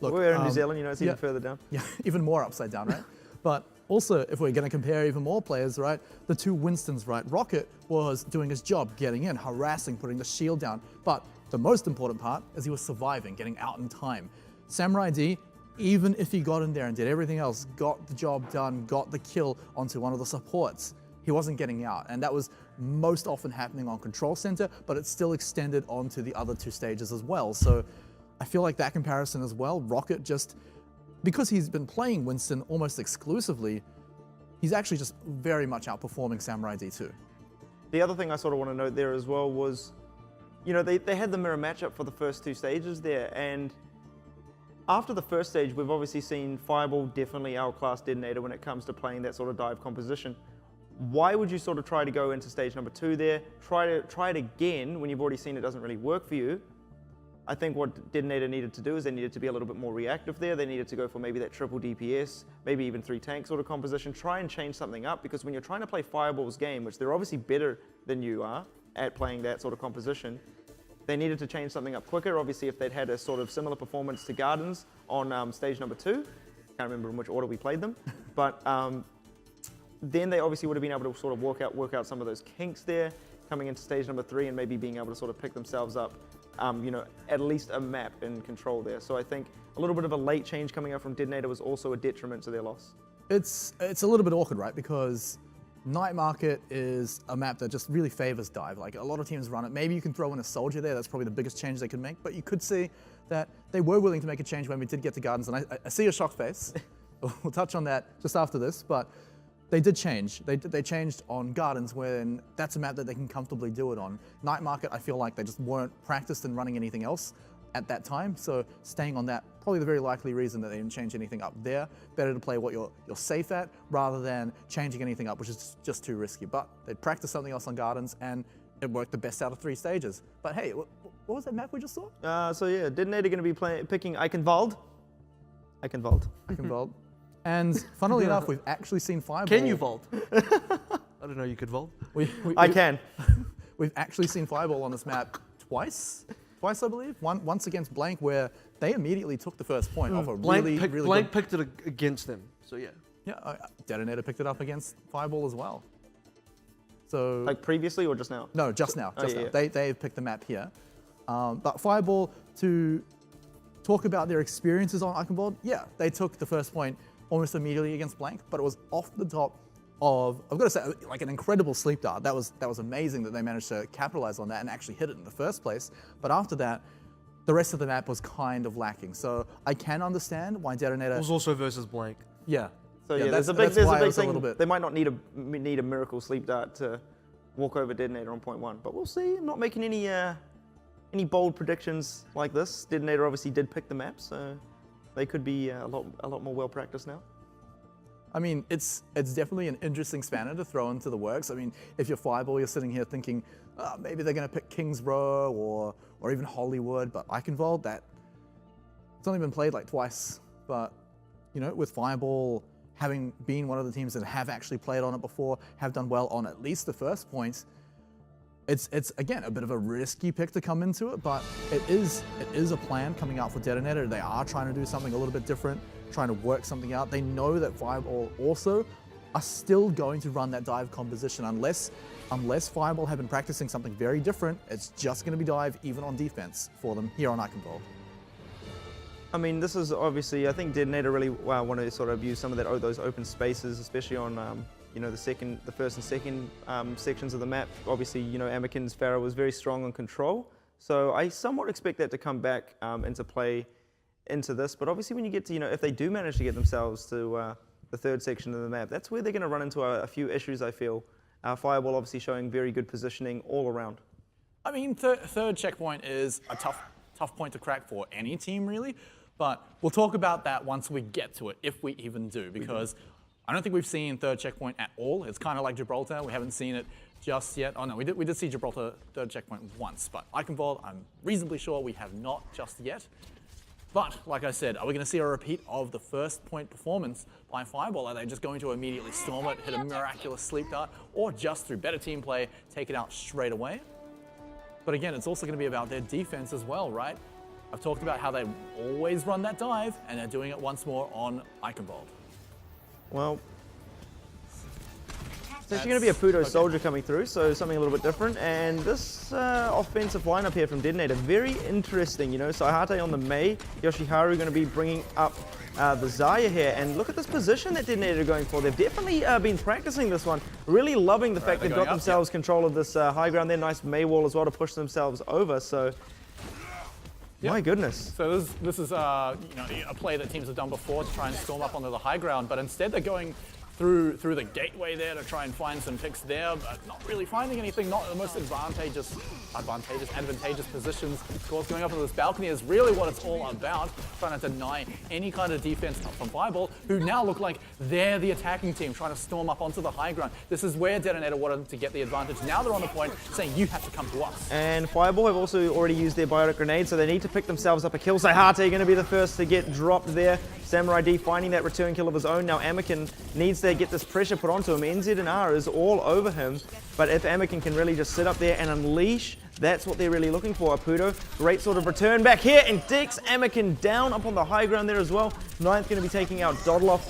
look, We're in New Zealand, it's even yeah. further down. Yeah, even more upside down, right? But also, if we're going to compare even more players, right, the two Winstons, right, Rocket was doing his job, getting in, harassing, putting the shield down. But the most important part is he was surviving, getting out in time. Samurai D, even if he got in there and did everything else, got the job done, got the kill onto one of the supports, he wasn't getting out. And that was most often happening on Control Center, but it still extended onto the other two stages as well. So I feel like that comparison as well, Rocket just, because he's been playing Winston almost exclusively, he's actually just very much outperforming Samurai D2. The other thing I sort of want to note there as well was, they had the mirror matchup for the first two stages there, and after the first stage, we've obviously seen Fireball definitely outclass DeToNator when it comes to playing that sort of dive composition. Why would you sort of try to go into stage number 2 there, try it again when you've already seen it doesn't really work for you? I think what DeToNator needed to do is they needed to be a little bit more reactive there. They needed to go for maybe that triple DPS, maybe even 3 tank sort of composition. Try and change something up, because when you're trying to play Fireball's game, which they're obviously better than you are at playing that sort of composition, they needed to change something up quicker. Obviously, if they'd had a sort of similar performance to Gardens on stage number 2, can't remember in which order we played them, but then they obviously would have been able to sort of work out some of those kinks there, coming into stage number 3 and maybe being able to sort of pick themselves up, at least a map in control there. So I think a little bit of a late change coming up from DeToNator was also a detriment to their loss. It's a little bit awkward, right? Because Night Market is a map that just really favors dive. Like, a lot of teams run it. Maybe you can throw in a soldier there. That's probably the biggest change they could make. But you could see that they were willing to make a change when we did get to Gardens. And I see a shocked face. We'll touch on that just after this. But they did change. They changed on Gardens when that's a map that they can comfortably do it on. Night Market, I feel like they just weren't practiced in running anything else at that time. So staying on that, probably the very likely reason that they didn't change anything up there. Better to play what you're safe at rather than changing anything up, which is just too risky. But they practiced something else on Gardens and it worked the best out of 3 stages. But hey, what was that map we just saw? So yeah, DeToNator going to be picking Eichenwalde. Eichenwalde. And funnily enough, we've actually seen Fireball. Can you vault? I don't know, you could vault. I can. We've actually seen Fireball on this map twice, I believe. Once against Blank, where they immediately took the first point off a really Blank good... picked it against them, so yeah. Yeah, DeToNator picked it up against Fireball as well. So Like previously or just now? No, just now. Just yeah, now. yeah. They picked the map here. But Fireball, to talk about their experiences on Eichenwalde, yeah, they took the first point almost immediately against Blank, but it was off the top of, I've got to say, like an incredible sleep dart. That was amazing that they managed to capitalize on that and actually hit it in the first place. But after that, the rest of the map was kind of lacking. So I can understand why DeToNator... It was also versus Blank. Yeah. So yeah, there's a big thing. They might not need a miracle sleep dart to walk over DeToNator on point 1, but we'll see. I'm not making any bold predictions like this. DeToNator obviously did pick the map, so they could be a lot more well practiced now. I mean, it's definitely an interesting spanner to throw into the works. I mean, if you're Fireball, you're sitting here thinking, oh, maybe they're going to pick Kings Row or even Hollywood, but Eichenwalde, it's only been played like twice. But, with Fireball having been one of the teams that have actually played on it before, have done well on at least the first points, it's again a bit of a risky pick to come into it, but it is a plan coming out for DeToNator. They are trying to do something a little bit different, trying to work something out. They know that Fireball also are still going to run that dive composition unless Fireball have been practicing something very different. It's just going to be dive even on defense for them here on Eichenwalde. I mean, this is obviously, I think DeToNator really want to sort of use some of those open spaces, especially on the first and second sections of the map. Obviously, Anakin's Pharaoh was very strong on control, so I somewhat expect that to come back into play into this. But obviously, when you get to if they do manage to get themselves to the third section of the map, that's where they're going to run into a few issues. I feel Fireball obviously showing very good positioning all around. I mean, third checkpoint is a tough point to crack for any team, really. But we'll talk about that once we get to it, if we even do, because I don't think we've seen third checkpoint at all. It's kind of like Gibraltar. We haven't seen it just yet. Oh no, we did see Gibraltar third checkpoint once, but Eichenwalde, I'm reasonably sure we have not just yet. But like I said, are we going to see a repeat of the first point performance by Fireball? Are they just going to immediately storm it, hit a miraculous sleep dart, or just through better team play, take it out straight away? But again, it's also going to be about their defense as well, right? I've talked about how they always run that dive, and they're doing it once more on Eichenwalde. Well, it's actually going to be a Puto soldier coming through, so something a little bit different. And this offensive lineup here from DeToNator, very interesting. You know, Saihate on the Mei, Yoshiharu going to be bringing up the Zarya here. And look at this position that DeToNator are going for. They've definitely been practicing this one. Really loving the fact they've got themselves control of this high ground there. Nice Mei wall as well to push themselves over. So, my goodness. So this is you know, a play that teams have done before to try and storm up onto the high ground, but instead they're going through the gateway there to try and find some picks there, but not really finding anything. Not the most advantageous positions. Of course, going up on this balcony is really what it's all about, trying to deny any kind of defense from Fireball, who now look like they're the attacking team, trying to storm up onto the high ground. This is where DeToNator wanted to get the advantage. Now they're on the point saying, you have to come to us. And Fireball have also already used their biotic grenade, so they need to pick themselves up a kill. Saihate going to be the first to get dropped there. Samurai D finding that return kill of his own. Now Anakin needs to get this pressure put onto him. NZ&R is all over him, but if Anakin can really just sit up there and unleash, that's what they're really looking for. Apudo, great sort of return back here, and Dex Anakin down up on the high ground there as well. Ninth going to be taking out Dodloff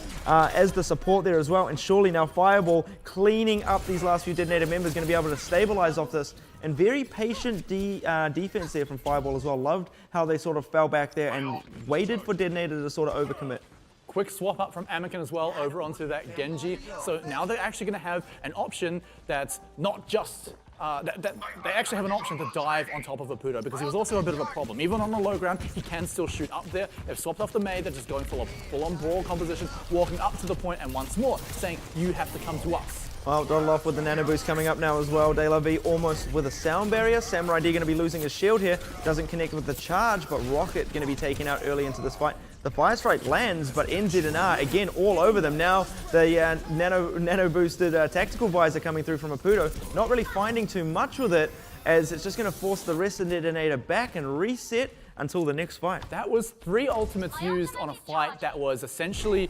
as the support there as well, and surely now Fireball cleaning up these last few DeToNator members, going to be able to stabilize off this. And very patient defense there from Fireball as well. Loved how they sort of fell back there and waited for DeToNator to sort of overcommit. Quick swap up from Anakin as well over onto that Genji. So now they're actually going to have an option that's not just they actually have an option to dive on top of Apudo, because he was also a bit of a problem. Even on the low ground, he can still shoot up there. They've swapped off the Mei, they're just going full-on brawl composition, walking up to the point, and once more saying, you have to come to us. Well, Dodloff with the nano boost coming up now as well. De La V almost with a sound barrier. Samurai D going to be losing his shield here. Doesn't connect with the charge, but Rocket going to be taken out early into this fight. The Fire Strike lands, but NZ&R again all over them. Now the nano boosted tactical visor coming through from Apudo. Not really finding too much with it, as it's just going to force the rest of DeToNator back and reset until the next fight. That was 3 ultimates used on a fight that was essentially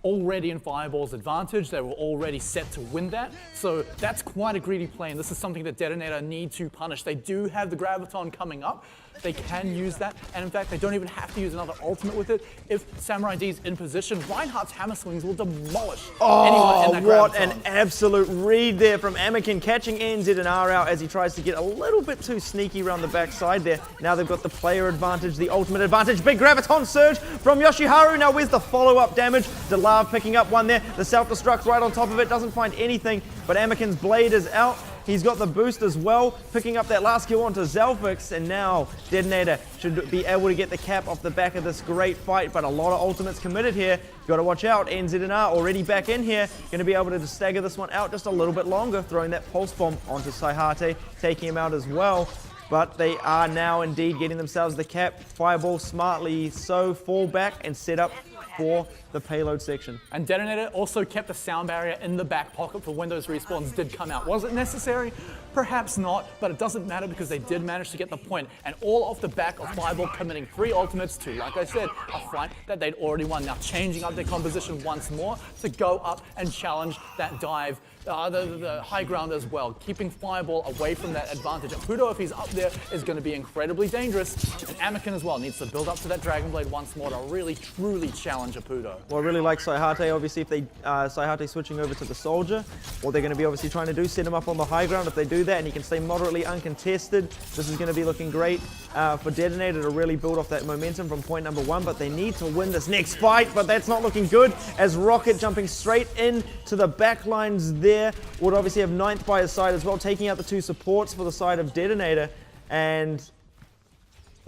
already in Fireball's advantage. They were already set to win that. So that's quite a greedy play, and this is something that DeToNator need to punish. They do have the Graviton coming up. They can use that, and in fact, they don't even have to use another ultimate with it. If Samurai D's in position, Reinhardt's hammer swings will demolish anyone in that Graviton. What an absolute read there from Anakin, catching NZ&R out as he tries to get a little bit too sneaky around the backside there. Now they've got the player advantage, the ultimate advantage. Big Graviton surge from Yoshiharu. Now where's the follow-up damage? Delav picking up one there. The self-destruct right on top of it, doesn't find anything, but Anakin's blade is out. He's got the boost as well, picking up that last kill onto Zelfix, and now DeToNator should be able to get the cap off the back of this great fight, but a lot of ultimates committed here. Got to watch out. NZ&R already back in here, going to be able to stagger this one out just a little bit longer, throwing that pulse bomb onto Saihate, taking him out as well. But they are now indeed getting themselves the cap. Fireball smartly so fall back and set up for the payload section. And DeToNator also kept a sound barrier in the back pocket for when those respawns did come out. Was it necessary? Perhaps not, but it doesn't matter because they did manage to get the point, and all off the back of Fireball committing 3 ultimates to, like I said, a fight that they'd already won. Now changing up their composition once more to go up and challenge that dive, the high ground as well, keeping Fireball away from that advantage. Apudo, if he's up there, is going to be incredibly dangerous, and Anakin as well needs to build up to that Dragon Blade once more to really, truly challenge Apudo. Well, I really like Saihate, obviously, if they, Saihate switching over to the Soldier, what they're going to be obviously trying to do, set him up on the high ground. If they do that and he can stay moderately uncontested, this is going to be looking great for DeToNator to really build off that momentum from point number 1, but they need to win this next fight, but that's not looking good, as Rocket jumping straight into the back lines there, would obviously have Ninth by his side as well, taking out the 2 supports for the side of DeToNator, and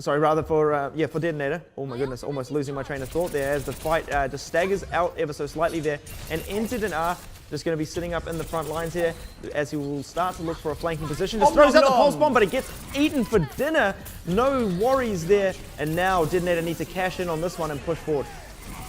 sorry, rather for DeToNator. Oh my goodness, almost losing my train of thought there as the fight just staggers out ever so slightly there. And NZ&R just going to be sitting up in the front lines here as he will start to look for a flanking position. Just throws out the pulse bomb, but it gets eaten for dinner. No worries there. And now DeToNator need to cash in on this one and push forward.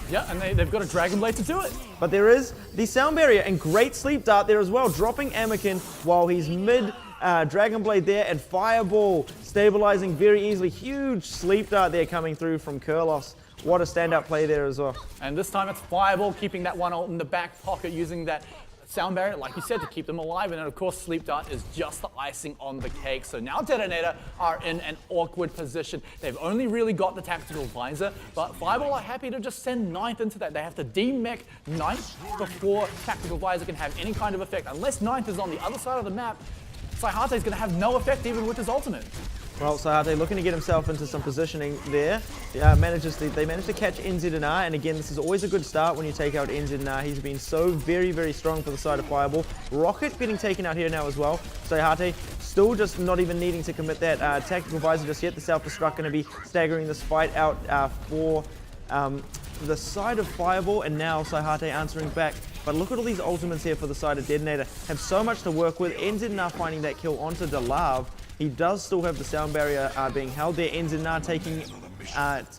Yeah, and they've got a Dragon Blade to do it. But there is the sound barrier and great sleep dart there as well, dropping Anakin while he's mid Dragon Blade there, and Fireball stabilizing very easily. Huge sleep dart there coming through from Kurlos. What a standout play there as well. And this time it's Fireball keeping that one ult in the back pocket, using that sound barrier, like you said, to keep them alive. And then, of course, Sleep Dart is just the icing on the cake. So now DeToNator are in an awkward position. They've only really got the tactical visor, but Fireball are happy to just send Ninth into that. They have to demech Ninth before tactical visor can have any kind of effect. Unless Ninth is on the other side of the map, Saihate is going to have no effect even with his ultimate. Well, Saihate looking to get himself into some positioning there. They managed to catch NZNR, and again, this is always a good start when you take out NZNR. He's been so very, very strong for the side of Fireball. Rocket getting taken out here now as well. Saihate still just not even needing to commit that tactical visor just yet. The self-destruct going to be staggering this fight out for the side of Fireball, and now Saihate answering back. But look at all these ultimates here for the side of DeToNator. Have so much to work with. NZNR finding that kill onto Delav. He does still have the sound barrier being held there. NZNR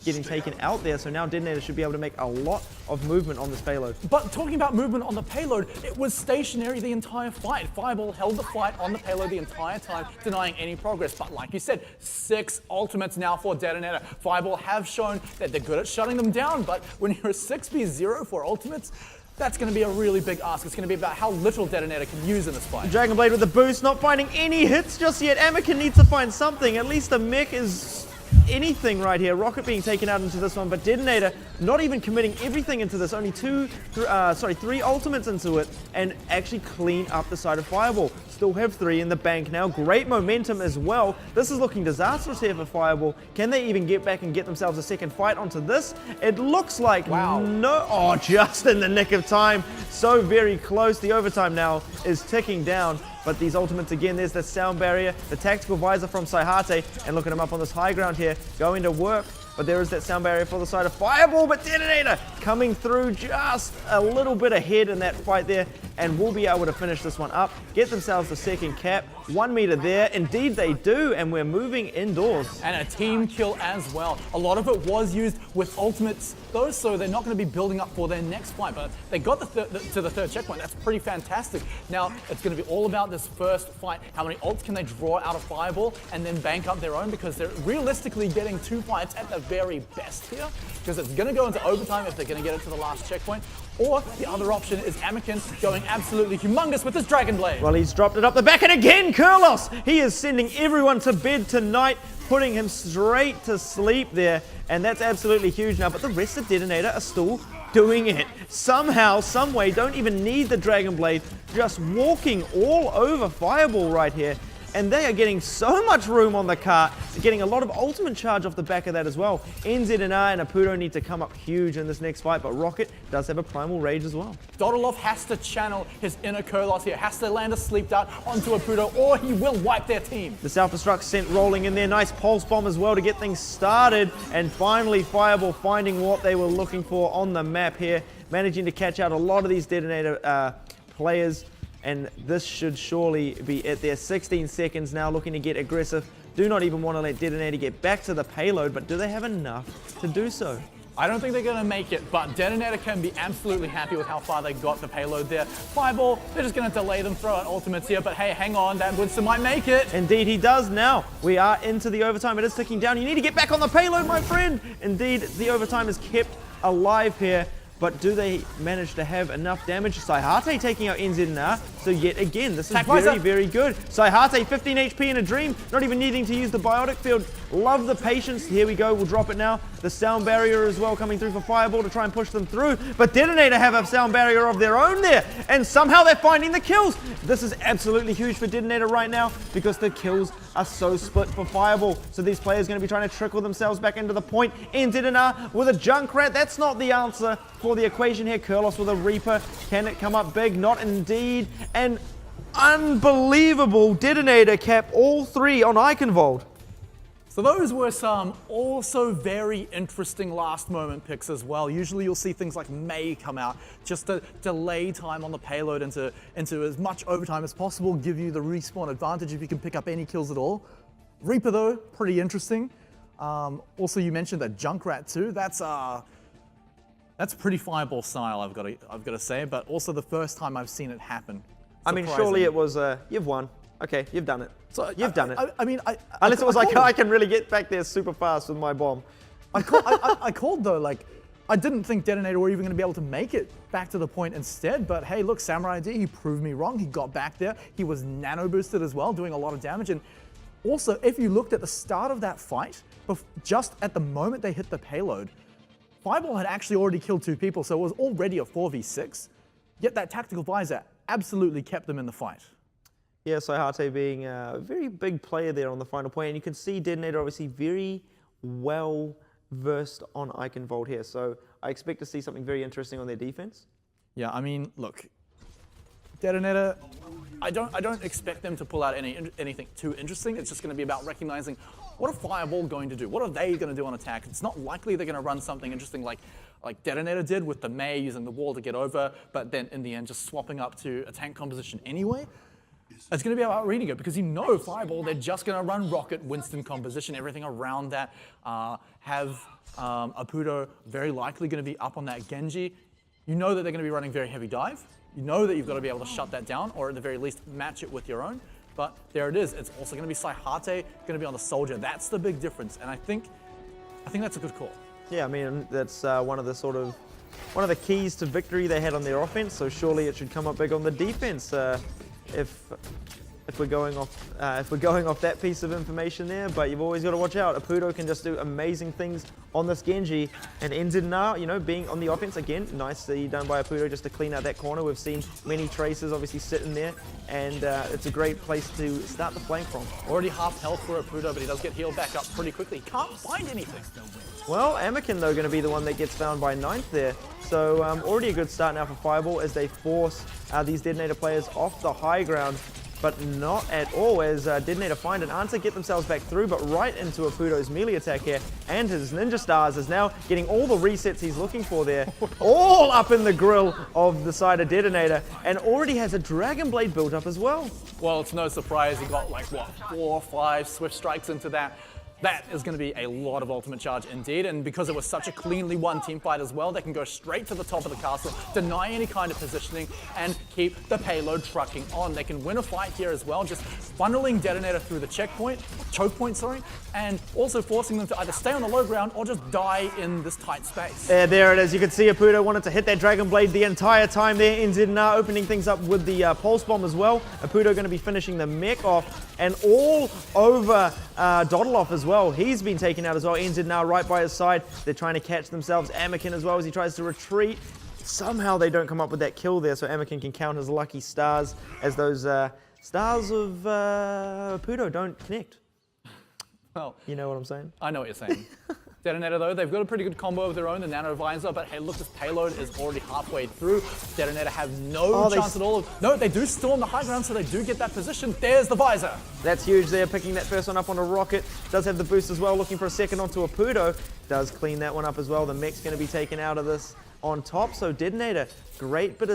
getting taken out there. So now DeToNator should be able to make a lot of movement on this payload. But talking about movement on the payload, it was stationary the entire fight. Fireball held the fight on the payload the entire time, denying any progress. But like you said, 6 ultimates now for DeToNator. Fireball have shown that they're good at shutting them down, but when you're a 6v0 for ultimates, that's going to be a really big ask. It's going to be about how little DeToNator can use in this fight. Dragonblade with the boost, not finding any hits just yet. Anakin needs to find something. At least the mech is anything right here. Rocket being taken out into this one, but DeToNator not even committing everything into this. Only 3 ultimates into it, and actually clean up the side of Fireball. Still have 3 in the bank now. Great momentum as well. This is looking disastrous here for Fireball. Can they even get back and get themselves a second fight onto this? It looks like no. Oh, just in the nick of time. So very close. The overtime now is ticking down. But these ultimates again, there's the sound barrier, the tactical visor from Saihate, and looking him up on this high ground here, going to work. But there is that sound barrier for the side of Fireball, but DeToNator coming through just a little bit ahead in that fight there, and will be able to finish this one up, get themselves the second cap. 1 meter there, indeed they do, and we're moving indoors. And a team kill as well. A lot of it was used with ultimates though, so they're not going to be building up for their next fight, but they got to the third checkpoint. That's pretty fantastic. Now it's going to be all about this first fight. How many ults can they draw out of Fireball and then bank up their own, because they're realistically getting 2 fights at the very best here, because it's going to go into overtime if they're going to get it to the last checkpoint. Or the other option is Anakin going absolutely humongous with his Dragonblade. Well, he's dropped it up the back, and again, Kurlos! He is sending everyone to bed tonight, putting him straight to sleep there, and that's absolutely huge now. But the rest of DeToNator are still doing it. Somehow, someway, don't even need the Dragonblade, just walking all over Fireball right here. And they are getting so much room on the cart, getting a lot of ultimate charge off the back of that as well. NZNR and Apudo need to come up huge in this next fight, but Rocket does have a Primal Rage as well. Dodolov has to channel his inner Kurlos here, has to land a Sleep Dart onto Apudo, or he will wipe their team. The self-destruct sent rolling in there. Nice pulse bomb as well to get things started. And finally, Fireball finding what they were looking for on the map here, managing to catch out a lot of these DeToNator players. And this should surely be it there. 16 seconds now, looking to get aggressive. Do not even want to let DeToNator get back to the payload, but do they have enough to do so? I don't think they're going to make it, but DeToNator can be absolutely happy with how far they got the payload there. Fireball, they're just going to delay them, throw out ultimates here, but hey, hang on, that Winston might make it. Indeed, he does now. We are into the overtime. It is ticking down. You need to get back on the payload, my friend. Indeed, the overtime is kept alive here. But do they manage to have enough damage? Saihate taking out NZNR. So yet again, this is very, very good. Saihate, 15 HP in a dream. Not even needing to use the biotic field. Love the patience. Here we go. We'll drop it now. The sound barrier as well coming through for Fireball to try and push them through. But DeToNator have a sound barrier of their own there. And somehow they're finding the kills. This is absolutely huge for DeToNator right now, because the kills are so split for Fireball. So these players are going to be trying to trickle themselves back into the point. NZNR with a Junkrat. That's not the answer for the equation here. Kurlos with a Reaper. Can it come up big? Not indeed. And unbelievable DeToNator cap all 3 on Eichenwalde. So those were some also very interesting last moment picks as well. Usually you'll see things like May come out just to delay time on the payload into as much overtime as possible, give you the respawn advantage if you can pick up any kills at all. Reaper though, pretty interesting. Also you mentioned that Junkrat too. That's pretty Fireball style, I've got to say, but also the first time I've seen it happen. I mean, surely it was, you've won. Okay, you've done it. So you've done it. Unless it was like, I can really get back there super fast with my bomb. I called though, like, I didn't think DeToNator were even going to be able to make it back to the point instead, but hey, look, Samurai D, he proved me wrong. He got back there. He was nano boosted as well, doing a lot of damage. And also, if you looked at the start of that fight, just at the moment they hit the payload, Fireball had actually already killed 2 people, so it was already a 4v6. Yet that tactical visor absolutely kept them in the fight. Yeah, Saihate being a very big player there on the final point, and you can see DeToNator obviously very well versed on Eichenwalde here, so I expect to see something very interesting on their defense. Yeah, I mean, look, DeToNator, I don't expect them to pull out anything too interesting. It's just going to be about recognizing what are Fireball going to do? What are they going to do on attack? It's not likely they're going to run something interesting like DeToNator did with the Mei using the wall to get over, but then in the end just swapping up to a tank composition anyway. It's going to be about reading it because you know Fireball, they're just going to run Rocket, Winston composition, everything around that. Have Apudo very likely going to be up on that Genji. You know that they're going to be running very heavy dive. You know that you've got to be able to shut that down or at the very least match it with your own. But there it is. It's also going to be Saihate, going to be on the Soldier. That's the big difference. And I think that's a good call. Yeah, I mean, that's one of the keys to victory they had on their offense, so surely it should come up big on the defense. If we're going off that piece of information there, but you've always got to watch out. Apudo can just do amazing things on this Genji, and NZNR, you know, being on the offense again, nicely done by Apudo just to clean out that corner. We've seen many traces obviously sitting there, and it's a great place to start the flank from. Already half health for Apudo, but he does get healed back up pretty quickly. He can't find anything. Well, Anakin though going to be the one that gets found by 9th there, so already a good start now for Fireball as they force these DeToNator players off the high ground. But not at all, as DeToNator find an answer, get themselves back through, but right into Apudo's melee attack here, and his Ninja Stars is now getting all the resets he's looking for there, all up in the grill of the side of DeToNator, and already has a Dragon Blade built up as well. Well, it's no surprise he got like, what, 4 or 5 Swift Strikes into that. That is going to be a lot of ultimate charge indeed, and because it was such a cleanly won team fight as well, they can go straight to the top of the castle, deny any kind of positioning, and keep the payload trucking on. They can win a fight here as well, just funneling DeToNator through the choke point, and also forcing them to either stay on the low ground or just die in this tight space. There it is. You can see Apudo wanted to hit that Dragon Blade the entire time there. NZNR opening things up with the Pulse Bomb as well. Apudo going to be finishing the mech off, and all over Dodeloff as well. He's been taken out as well. NZNR right by his side. They're trying to catch themselves. Amakin as well as he tries to retreat. Somehow they don't come up with that kill there, so Amakin can count his lucky stars as those stars of Apudo don't connect. Well, you know what I'm saying? I know what you're saying. DeToNator though, they've got a pretty good combo of their own, the Nano Visor, but hey, look, this payload is already halfway through. DeToNator have no chance at all. No, they do storm the high ground, so they do get that position. There's the Visor. That's huge there, picking that first one up on a Rocket. Does have the boost as well, looking for a second onto Apudo. Does clean that one up as well. The mech's going to be taken out of this on top, so DeToNator, great bit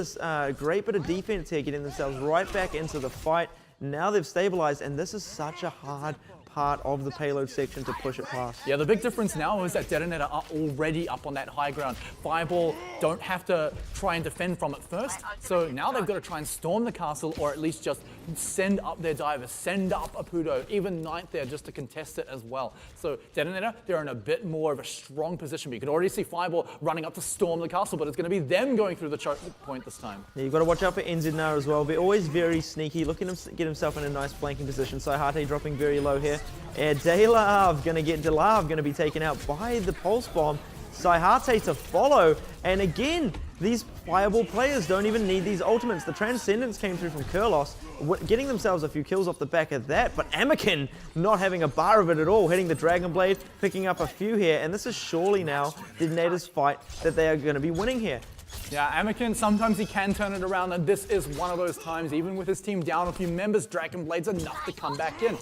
of defense here, getting themselves right back into the fight. Now they've stabilized, and this is such a hard part of the payload section to push it past. Yeah, the big difference now is that DeToNator are already up on that high ground. Fireball don't have to try and defend from it first, so now they've got to try and storm the castle, or at least just send up their divers, send up Apudo, even 9th there just to contest it as well. So DeToNator, they're in a bit more of a strong position, but you can already see Fireball running up to storm the castle, but it's going to be them going through the choke point this time. Yeah, you've got to watch out for NZNR as well. They're always very sneaky, looking to get himself in a nice flanking position. Saihate dropping very low here. And Delav going to be taken out by the Pulse Bomb. Saihate to follow, and again, these Fireball players don't even need these ultimates. The Transcendence came through from Kurlos, getting themselves a few kills off the back of that, but Amakin not having a bar of it at all, hitting the Dragon Blade, picking up a few here, and this is surely now DeToNator's fight that they are going to be winning here. Yeah, Amakin, sometimes he can turn it around, and this is one of those times, even with his team down a few members, Dragon Blade's enough to come back in.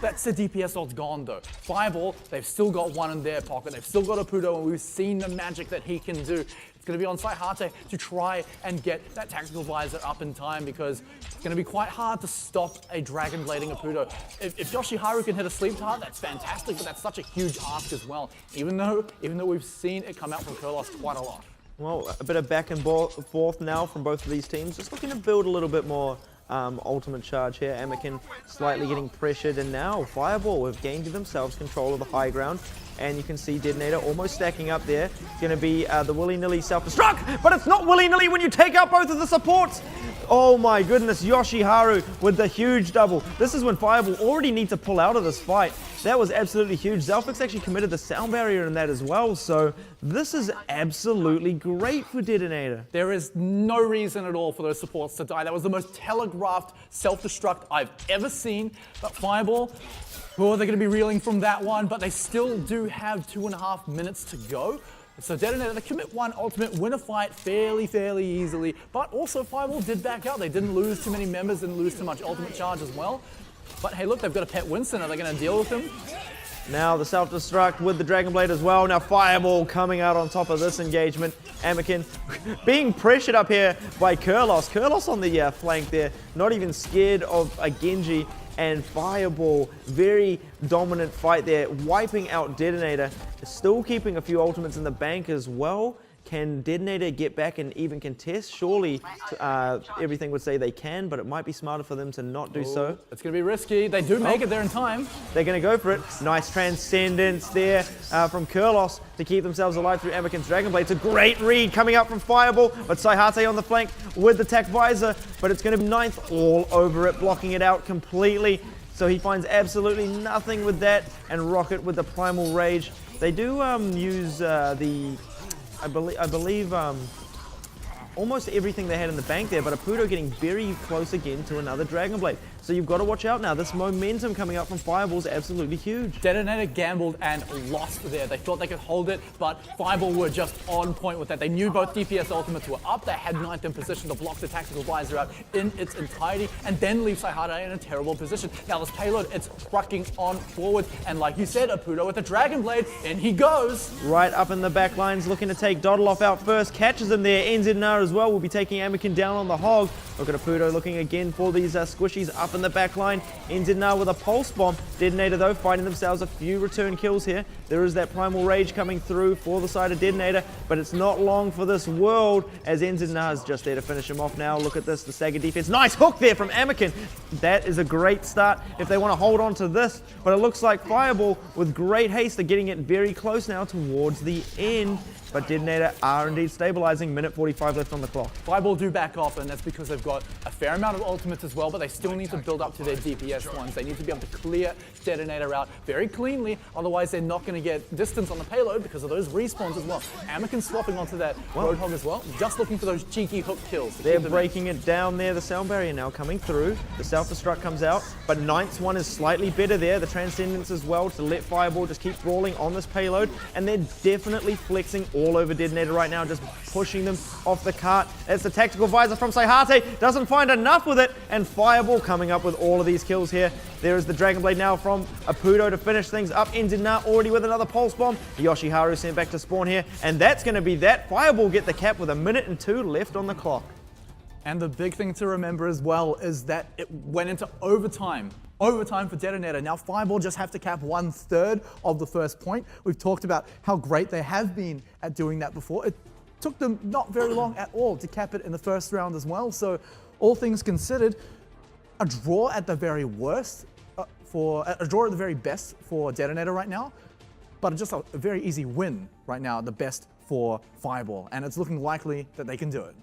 That's the DPS odds gone though. Fireball, they've still got one in their pocket. They've still got Apudo, and we've seen the magic that he can do. It's going to be on Saihate to try and get that tactical visor up in time, because it's going to be quite hard to stop a Dragon Blading Apudo. If Yoshiharu can hit a sleep tart, that's fantastic, but that's such a huge ask as well. Even though we've seen it come out from Kurlos quite a lot. Well, a bit of back and forth now from both of these teams, just looking to build a little bit more ultimate charge here. Anakin slightly getting pressured, and now Fireball have gained themselves control of the high ground. And you can see DeToNator almost stacking up there. It's going to be the willy-nilly self-destruct, but it's not willy-nilly when you take out both of the supports. Oh my goodness, Yoshiharu with the huge double. This is when Fireball already need to pull out of this fight. That was absolutely huge. Zelfix actually committed the sound barrier in that as well, so this is absolutely great for DeToNator. There is no reason at all for those supports to die. That was the most telegraphed self-destruct I've ever seen. But Fireball, well, they're going to be reeling from that one, but they still do have 2.5 minutes to go. So DeToNator, they commit one ultimate, win a fight fairly easily, but also Fireball did back out. They didn't lose too many members, didn't lose too much ultimate charge as well. But hey, look, they've got a pet Winston. Are they going to deal with him? Now the self-destruct with the Dragon Blade as well. Now Fireball coming out on top of this engagement. Anakin being pressured up here by Kurlos. Kurlos on the flank there, not even scared of a Genji. And Fireball, very dominant fight there, wiping out DeToNator. Still keeping a few ultimates in the bank as well. Can DeToNator get back and even contest? Surely everything would say they can, but it might be smarter for them to not do so. It's going to be risky. They do make it there in time. They're going to go for it. Nice transcendence there from Kurlos to keep themselves alive through Anakin's Dragon Blade. It's a great read coming out from Fireball, but Saihate on the flank with the Tac Visor, but it's going to be ninth all over it, blocking it out completely. So he finds absolutely nothing with that, and Rocket with the Primal Rage. They do use I believe almost everything they had in the bank there, but Apudo getting very close again to another Dragon Blade. So you've got to watch out now. This momentum coming up from Fireball is absolutely huge. DeToNator gambled and lost there. They thought they could hold it, but Fireball were just on point with that. They knew both DPS ultimates were up. They had ninth in position to block the tactical visor out in its entirety and then leave Saihate in a terrible position. Now this payload, it's trucking on forward. And like you said, Apudo with the Dragon Blade, in he goes. Right up in the back lines, looking to take Dodeloff out first. Catches him there. NZNR as well will be taking Anakin down on the hog. Look at Apudo looking again for these squishies up in the back line. NZNR with a pulse bomb. DeToNator though finding themselves a few return kills here. There is that Primal Rage coming through for the side of DeToNator, but it's not long for this world as NZNR is just there to finish him off now. Look at this, the stagger defense. Nice hook there from Anakin. That is a great start if they want to hold on to this, but it looks like Fireball with great haste are getting it very close now towards the end. But DeToNator are indeed stabilizing. Minute 45 left on the clock. Fireball do back off, and that's because they've got a fair amount of ultimates as well, but they still need to build up to their DPS ones. They need to be able to clear DeToNator out very cleanly, otherwise they're not going to get distance on the payload because of those respawns as well. Anakin swapping onto that Roadhog as well, just looking for those cheeky hook kills. They're breaking it down there. The sound barrier now coming through. The self-destruct comes out, but Ninth's one is slightly better there. The transcendence as well to let Fireball just keep brawling on this payload, and they're definitely flexing all over DeToNator right now, just pushing them off the cart. It's the tactical visor from Saihate, doesn't find enough with it, and Fireball coming up with all of these kills here. There is the Dragon Blade now from Apudo to finish things up. NZNR already with another pulse bomb. Yoshiharu sent back to spawn here, and that's going to be that. Fireball get the cap with 1 minute and 2 left on the clock. And the big thing to remember as well is that it went into overtime. Overtime for DeToNator. Now Fireball just have to cap 1/3 of the first point. We've talked about how great they have been at doing that before. It took them not very long at all to cap it in the first round as well. So all things considered, a draw at the very worst, a draw at the very best for DeToNator right now, but just a very easy win right now, the best for Fireball. And it's looking likely that they can do it.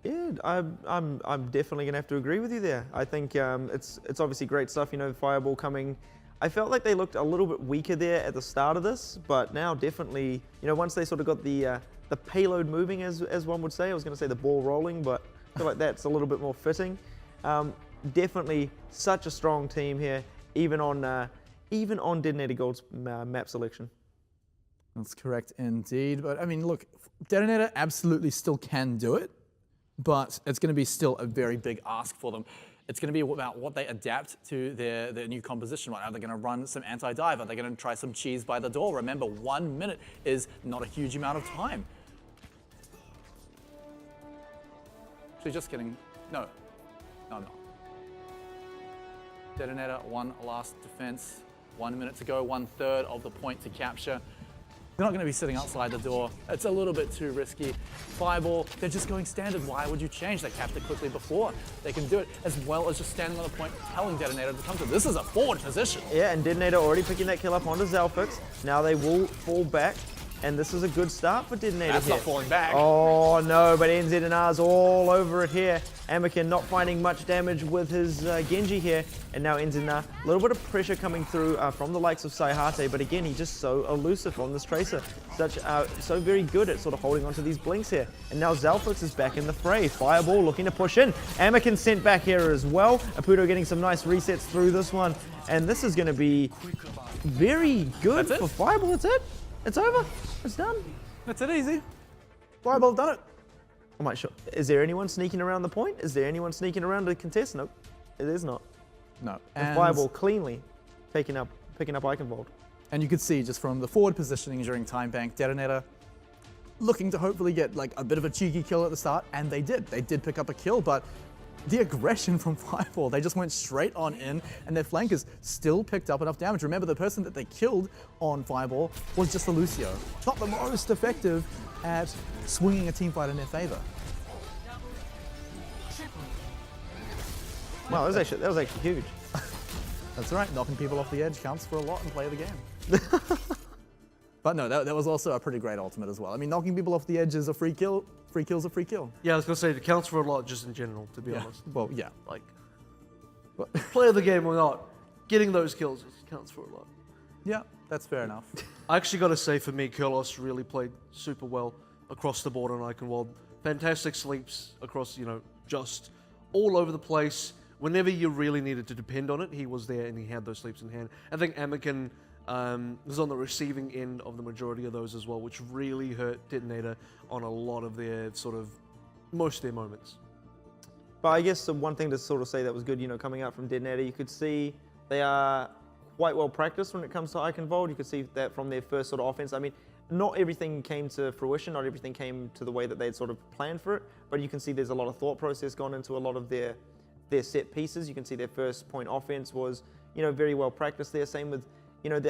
Yeah, I'm definitely gonna have to agree with you there. I think it's obviously great stuff. You know, Fireball coming. I felt like they looked a little bit weaker there at the start of this, but now definitely, you know, once they sort of got the payload moving, as one would say. I was gonna say the ball rolling, but I feel like that's a little bit more fitting. Definitely such a strong team here, even on DeToNator.GOLD's map selection. That's correct indeed. But I mean, look, DeToNator absolutely still can do it. But it's going to be still a very big ask for them. It's going to be about what they adapt to their new composition. Are they going to run some anti-dive? Are they going to try some cheese by the door? Remember, 1 minute is not a huge amount of time. Actually, just kidding. No, I'm not. DeToNator, one last defense. 1 minute to go, 1/3 of the point to capture. They're not going to be sitting outside the door. It's a little bit too risky. Fireball, they're just going standard. Why would you change? They capped it quickly before. They can do it, as well as just standing on the point, telling DeToNator to come to. This is a forward position. Yeah, and DeToNator already picking that kill up onto Zalfix. Now they will fall back, and this is a good start for DeToNator. That's here. not falling back. Oh no, but NZNR's all over it here. Amakin not finding much damage with his Genji here, and now NZNR, a little bit of pressure coming through from the likes of Saihate, but again, he's just so elusive on this Tracer. So very good at sort of holding onto these blinks here. And now Zalfix is back in the fray. Fireball looking to push in. Amakin sent back here as well. Aputo getting some nice resets through this one, and this is going to be very good for Fireball. That's it. It's over. It's done. That's it, easy. Fireball done it. I'm not sure. Is there anyone sneaking around the point? Is there anyone sneaking around to contest? Nope. It is not. No. And Fireball cleanly picking up Eichenwalde. And you could see just from the forward positioning during time bank, DeToNator looking to hopefully get like a bit of a cheeky kill at the start, and they did. They did pick up a kill, but the aggression from Fireball, they just went straight on in, and their flankers still picked up enough damage. Remember, the person that they killed on Fireball was just a Lucio. Not the most effective at swinging a team fight in their favor. Wow, that was actually huge. That's right, knocking people off the edge counts for a lot in play of the game. But no, that was also a pretty great ultimate as well. I mean, knocking people off the edge is a free kill. Free kill's a free kill. Yeah, I was gonna say it counts for a lot just in general, to be honest. Well, yeah. Like, play of the game or not, getting those kills counts for a lot. Yeah, that's fair enough. I actually got to say, for me, Kurlos really played super well across the board on Eichenwalde. Fantastic sleeps across, just all over the place. Whenever you really needed to depend on it, he was there and he had those sleeps in hand. I think Amakin was on the receiving end of the majority of those as well, which really hurt DeToNator on a lot of their most of their moments. But I guess the one thing to sort of say that was good, coming out from DeToNator, you could see they are quite well practiced when it comes to Eichenwalde. You could see that from their first sort of offense. I mean, not everything came to fruition, not everything came to the way that they'd sort of planned for it, but you can see there's a lot of thought process gone into a lot of their set pieces. You can see their first point offense was, very well practiced there. Same with,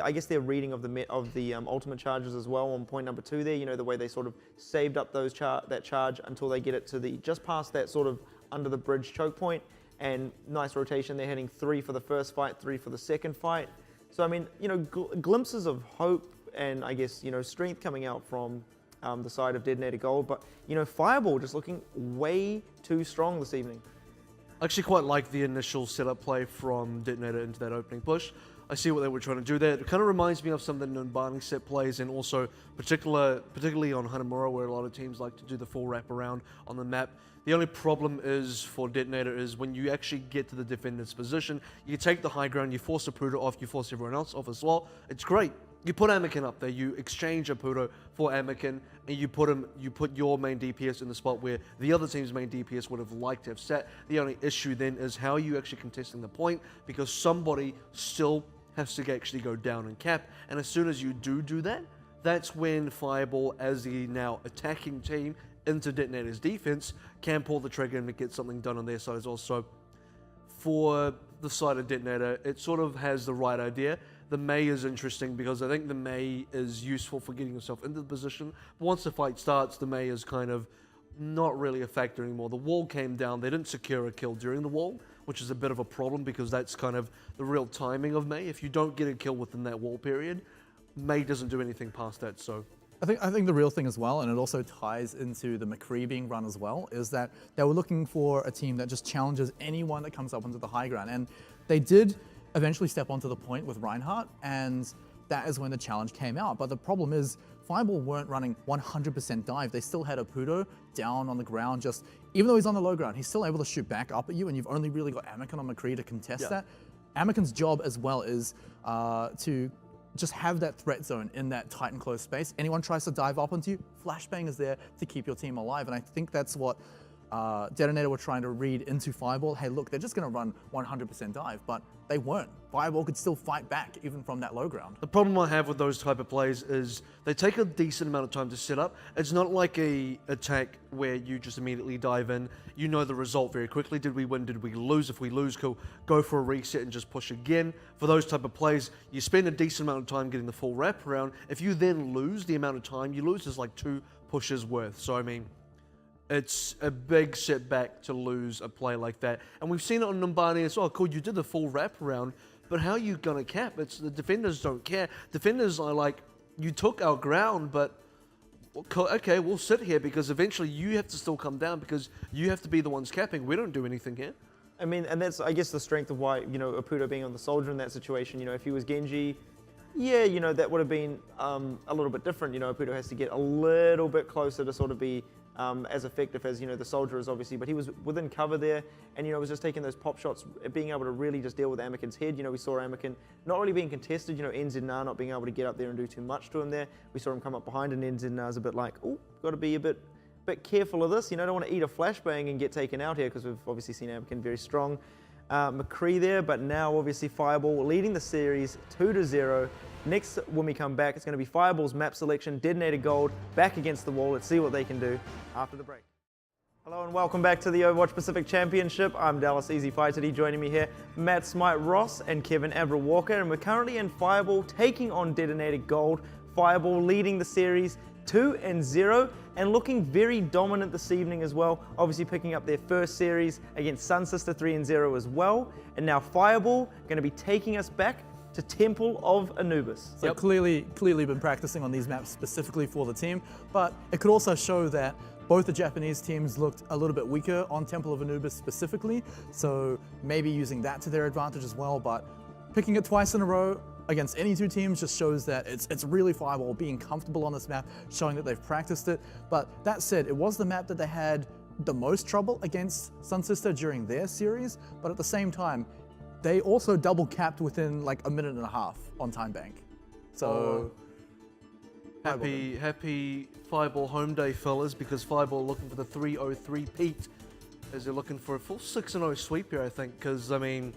I guess their reading of the ultimate charges as well on point number 2 there. The way they sort of saved up that charge until they get it to just past that sort of under the bridge choke point, and nice rotation. They're hitting 3 for the first fight, 3 for the second fight. So I mean, glimpses of hope and I guess strength coming out from the side of DeToNator.GOLD, but Fireball just looking way too strong this evening. I actually quite like the initial setup play from DeToNator into that opening push. I see what they were trying to do there. It kind of reminds me of some of the Nunbani set plays, and also particularly on Hanamura, where a lot of teams like to do the full wrap around on the map. The only problem is for DeToNator is when you actually get to the defender's position, you take the high ground, you force Aputo off, you force everyone else off as well. It's great. You put Amakin up there, you exchange Aputo for Amakin, and you put your main DPS in the spot where the other team's main DPS would have liked to have sat. The only issue then is how are you actually contesting the point, because somebody still has to actually go down and cap, and as soon as you do that, that's when Fireball, as the now attacking team into DeToNator's defense, can pull the trigger and get something done on their side as well. So for the side of DeToNator, it sort of has the right idea. The Mei is interesting because I think the Mei is useful for getting yourself into the position. But once the fight starts, the Mei is kind of not really a factor anymore. The wall came down. They didn't secure a kill during the wall, which is a bit of a problem because that's kind of the real timing of Mei. If you don't get a kill within that wall period, Mei doesn't do anything past that. So I think the real thing as well, and it also ties into the McCree being run as well, is that they were looking for a team that just challenges anyone that comes up onto the high ground. And they did eventually step onto the point with Reinhardt, and that is when the challenge came out. But the problem is, Fireball weren't running 100% dive. They still had Aputo down on the ground, just even though he's on the low ground, he's still able to shoot back up at you, and you've only really got Amakin on McCree to contest that. Amakin's job as well is to just have that threat zone in that tight and close space. Anyone tries to dive up onto you, Flashbang is there to keep your team alive, and I think that's what DeToNator were trying to read into Fireball, hey look, they're just going to run 100% dive, but they weren't. Fireball could still fight back even from that low ground. The problem I have with those type of plays is they take a decent amount of time to set up. It's not like a attack where you just immediately dive in. You know the result very quickly. Did we win? Did we lose? If we lose, cool. Go for a reset and just push again. For those type of plays, you spend a decent amount of time getting the full wraparound. If you then lose, the amount of time you lose is like 2 pushes worth. So I mean, it's a big setback to lose a play like that. And we've seen it on Numbani as well. Cool, you did the full wraparound, but how are you going to cap? It's the defenders don't care. Defenders are like, you took our ground, but okay, we'll sit here because eventually you have to still come down because you have to be the ones capping. We don't do anything here. I mean, and that's, I guess, the strength of why, Aputo being on the soldier in that situation. If he was Genji, yeah, that would have been a little bit different. Aputo has to get a little bit closer to sort of be as effective as, the soldier is obviously, but he was within cover there and, was just taking those pop shots, being able to really just deal with Anakin's head. We saw Anakin not really being contested, NZNA not being able to get up there and do too much to him there. We saw him come up behind and NZNA's a bit like, oh, got to be a bit careful of this. Don't want to eat a flashbang and get taken out here because we've obviously seen Anakin very strong. McCree there, but now obviously Fireball leading the series 2-0. Next, when we come back, it's going to be Fireball's map selection, DeToNator.GOLD, back against the wall. Let's see what they can do after the break. Hello and welcome back to the Overwatch Pacific Championship. I'm Dallas Easy Fight today. Joining me here, Matt Smite Ross and Kevin Averill Walker, and we're currently in Fireball taking on DeToNator.GOLD. Fireball leading the series 2-0 and looking very dominant this evening as well. Obviously picking up their first series against Sun Sister 3-0 as well. And now Fireball going to be taking us back to Temple of Anubis. So clearly been practicing on these maps specifically for the team, but it could also show that both the Japanese teams looked a little bit weaker on Temple of Anubis specifically, so maybe using that to their advantage as well, but picking it twice in a row against any two teams just shows that it's really Fireball being comfortable on this map, showing that they've practiced it. But that said, it was the map that they had the most trouble against Sun Sister during their series, but at the same time, they also double capped within like a minute and a half on time bank. So happy Fireball home day, fellas, because Fireball looking for the 3-0-3 Pete as they're looking for a full 6-0 sweep here, I think, because I mean,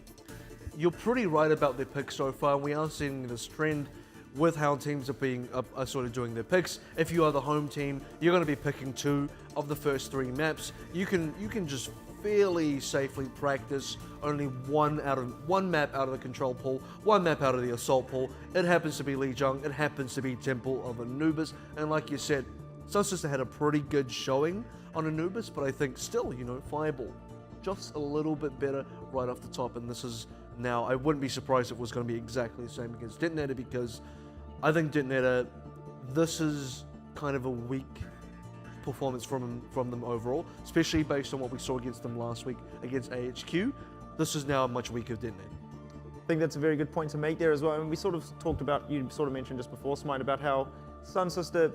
you're pretty right about their picks so far. We are seeing this trend with how teams are sort of doing their picks. If you are the home team, you're going to be picking 2 of the first 3 maps. You can just fairly safely practice only one map out of the control pool, 1 map out of the assault pool. It happens to be Lijiang, it happens to be Temple of Anubis, and like you said, Sun Sister had a pretty good showing on Anubis, but I think still, Fireball just a little bit better right off the top, and this is now, I wouldn't be surprised if it was going to be exactly the same against DeToNator, because I think DeToNator, this is kind of a weak performance from them overall, especially based on what we saw against them last week against AHQ. This is now a much weaker DeToNator. I think that's a very good point to make there as well. I mean, we sort of talked about, you sort of mentioned just before, Smite, about how Sun Sister,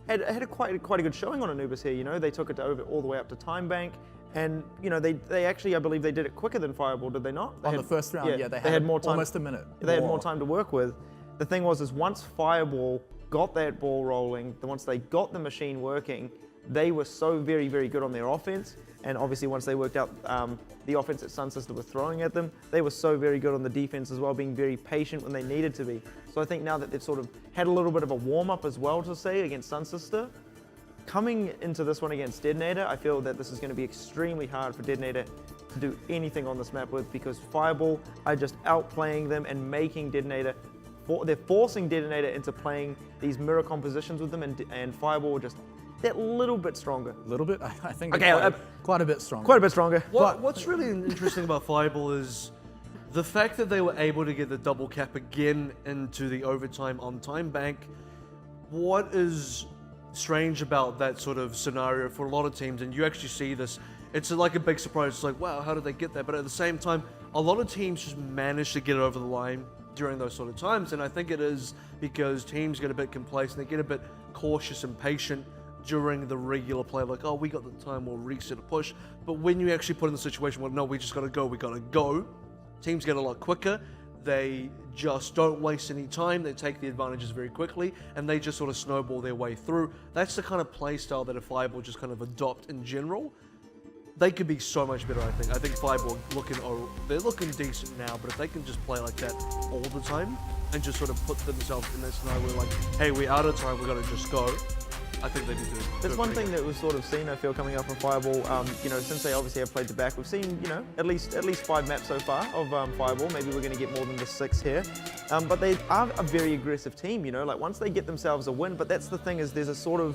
had quite a good showing on Anubis here. They took it all the way up to time bank. And, they actually, I believe they did it quicker than Fireball, did they not? On the first round, they had more time, almost a minute. They had more time to work with. The thing was once Fireball got that ball rolling, once they got the machine working, they were so very, very good on their offense. And obviously once they worked out the offense that Sun Sister were throwing at them, they were so very good on the defense as well, being very patient when they needed to be. So I think now that they've sort of had a little bit of a warm-up as well, to say, against Sun Sister, coming into this one against DeToNator, I feel that this is going to be extremely hard for DeToNator to do anything on this map with, because Fireball are just outplaying them and making DeToNator, they're forcing DeToNator into playing these mirror compositions with them, and Fireball just that little bit stronger. A little bit? I think okay, quite a bit stronger. Quite a bit stronger. What's really interesting about Fireball is the fact that they were able to get the double cap again into the overtime on time bank. What is strange about that sort of scenario for a lot of teams, and you actually see this, it's like a big surprise. It's like, wow, how did they get that? But at the same time, a lot of teams just manage to get it over the line during those sort of times, and I think it is because teams get a bit complacent, they get a bit cautious and patient during the regular play, like, oh, we got the time, we'll reset a push. But when you actually put in the situation where, no, we just gotta go, teams get a lot quicker. They just don't waste any time. They take the advantages very quickly, and they just sort of snowball their way through. That's the kind of play style that a Fireball just kind of adopt in general. they could be so much better, I think. I think Fireball they're looking decent now, but if they can just play like that all the time and just sort of put themselves in that scenario where like, hey, we're out of time, we got to just go, I think they need to. That's one thing that we've sort of seen, I feel, coming up from Fireball. You know, since they obviously have played the back, we've seen, you know, at least 5 maps so far of Fireball. Maybe we're going to get more than the 6 here. But they are a very aggressive team, you know, like once they get themselves a win. But that's the thing, is there's a sort of,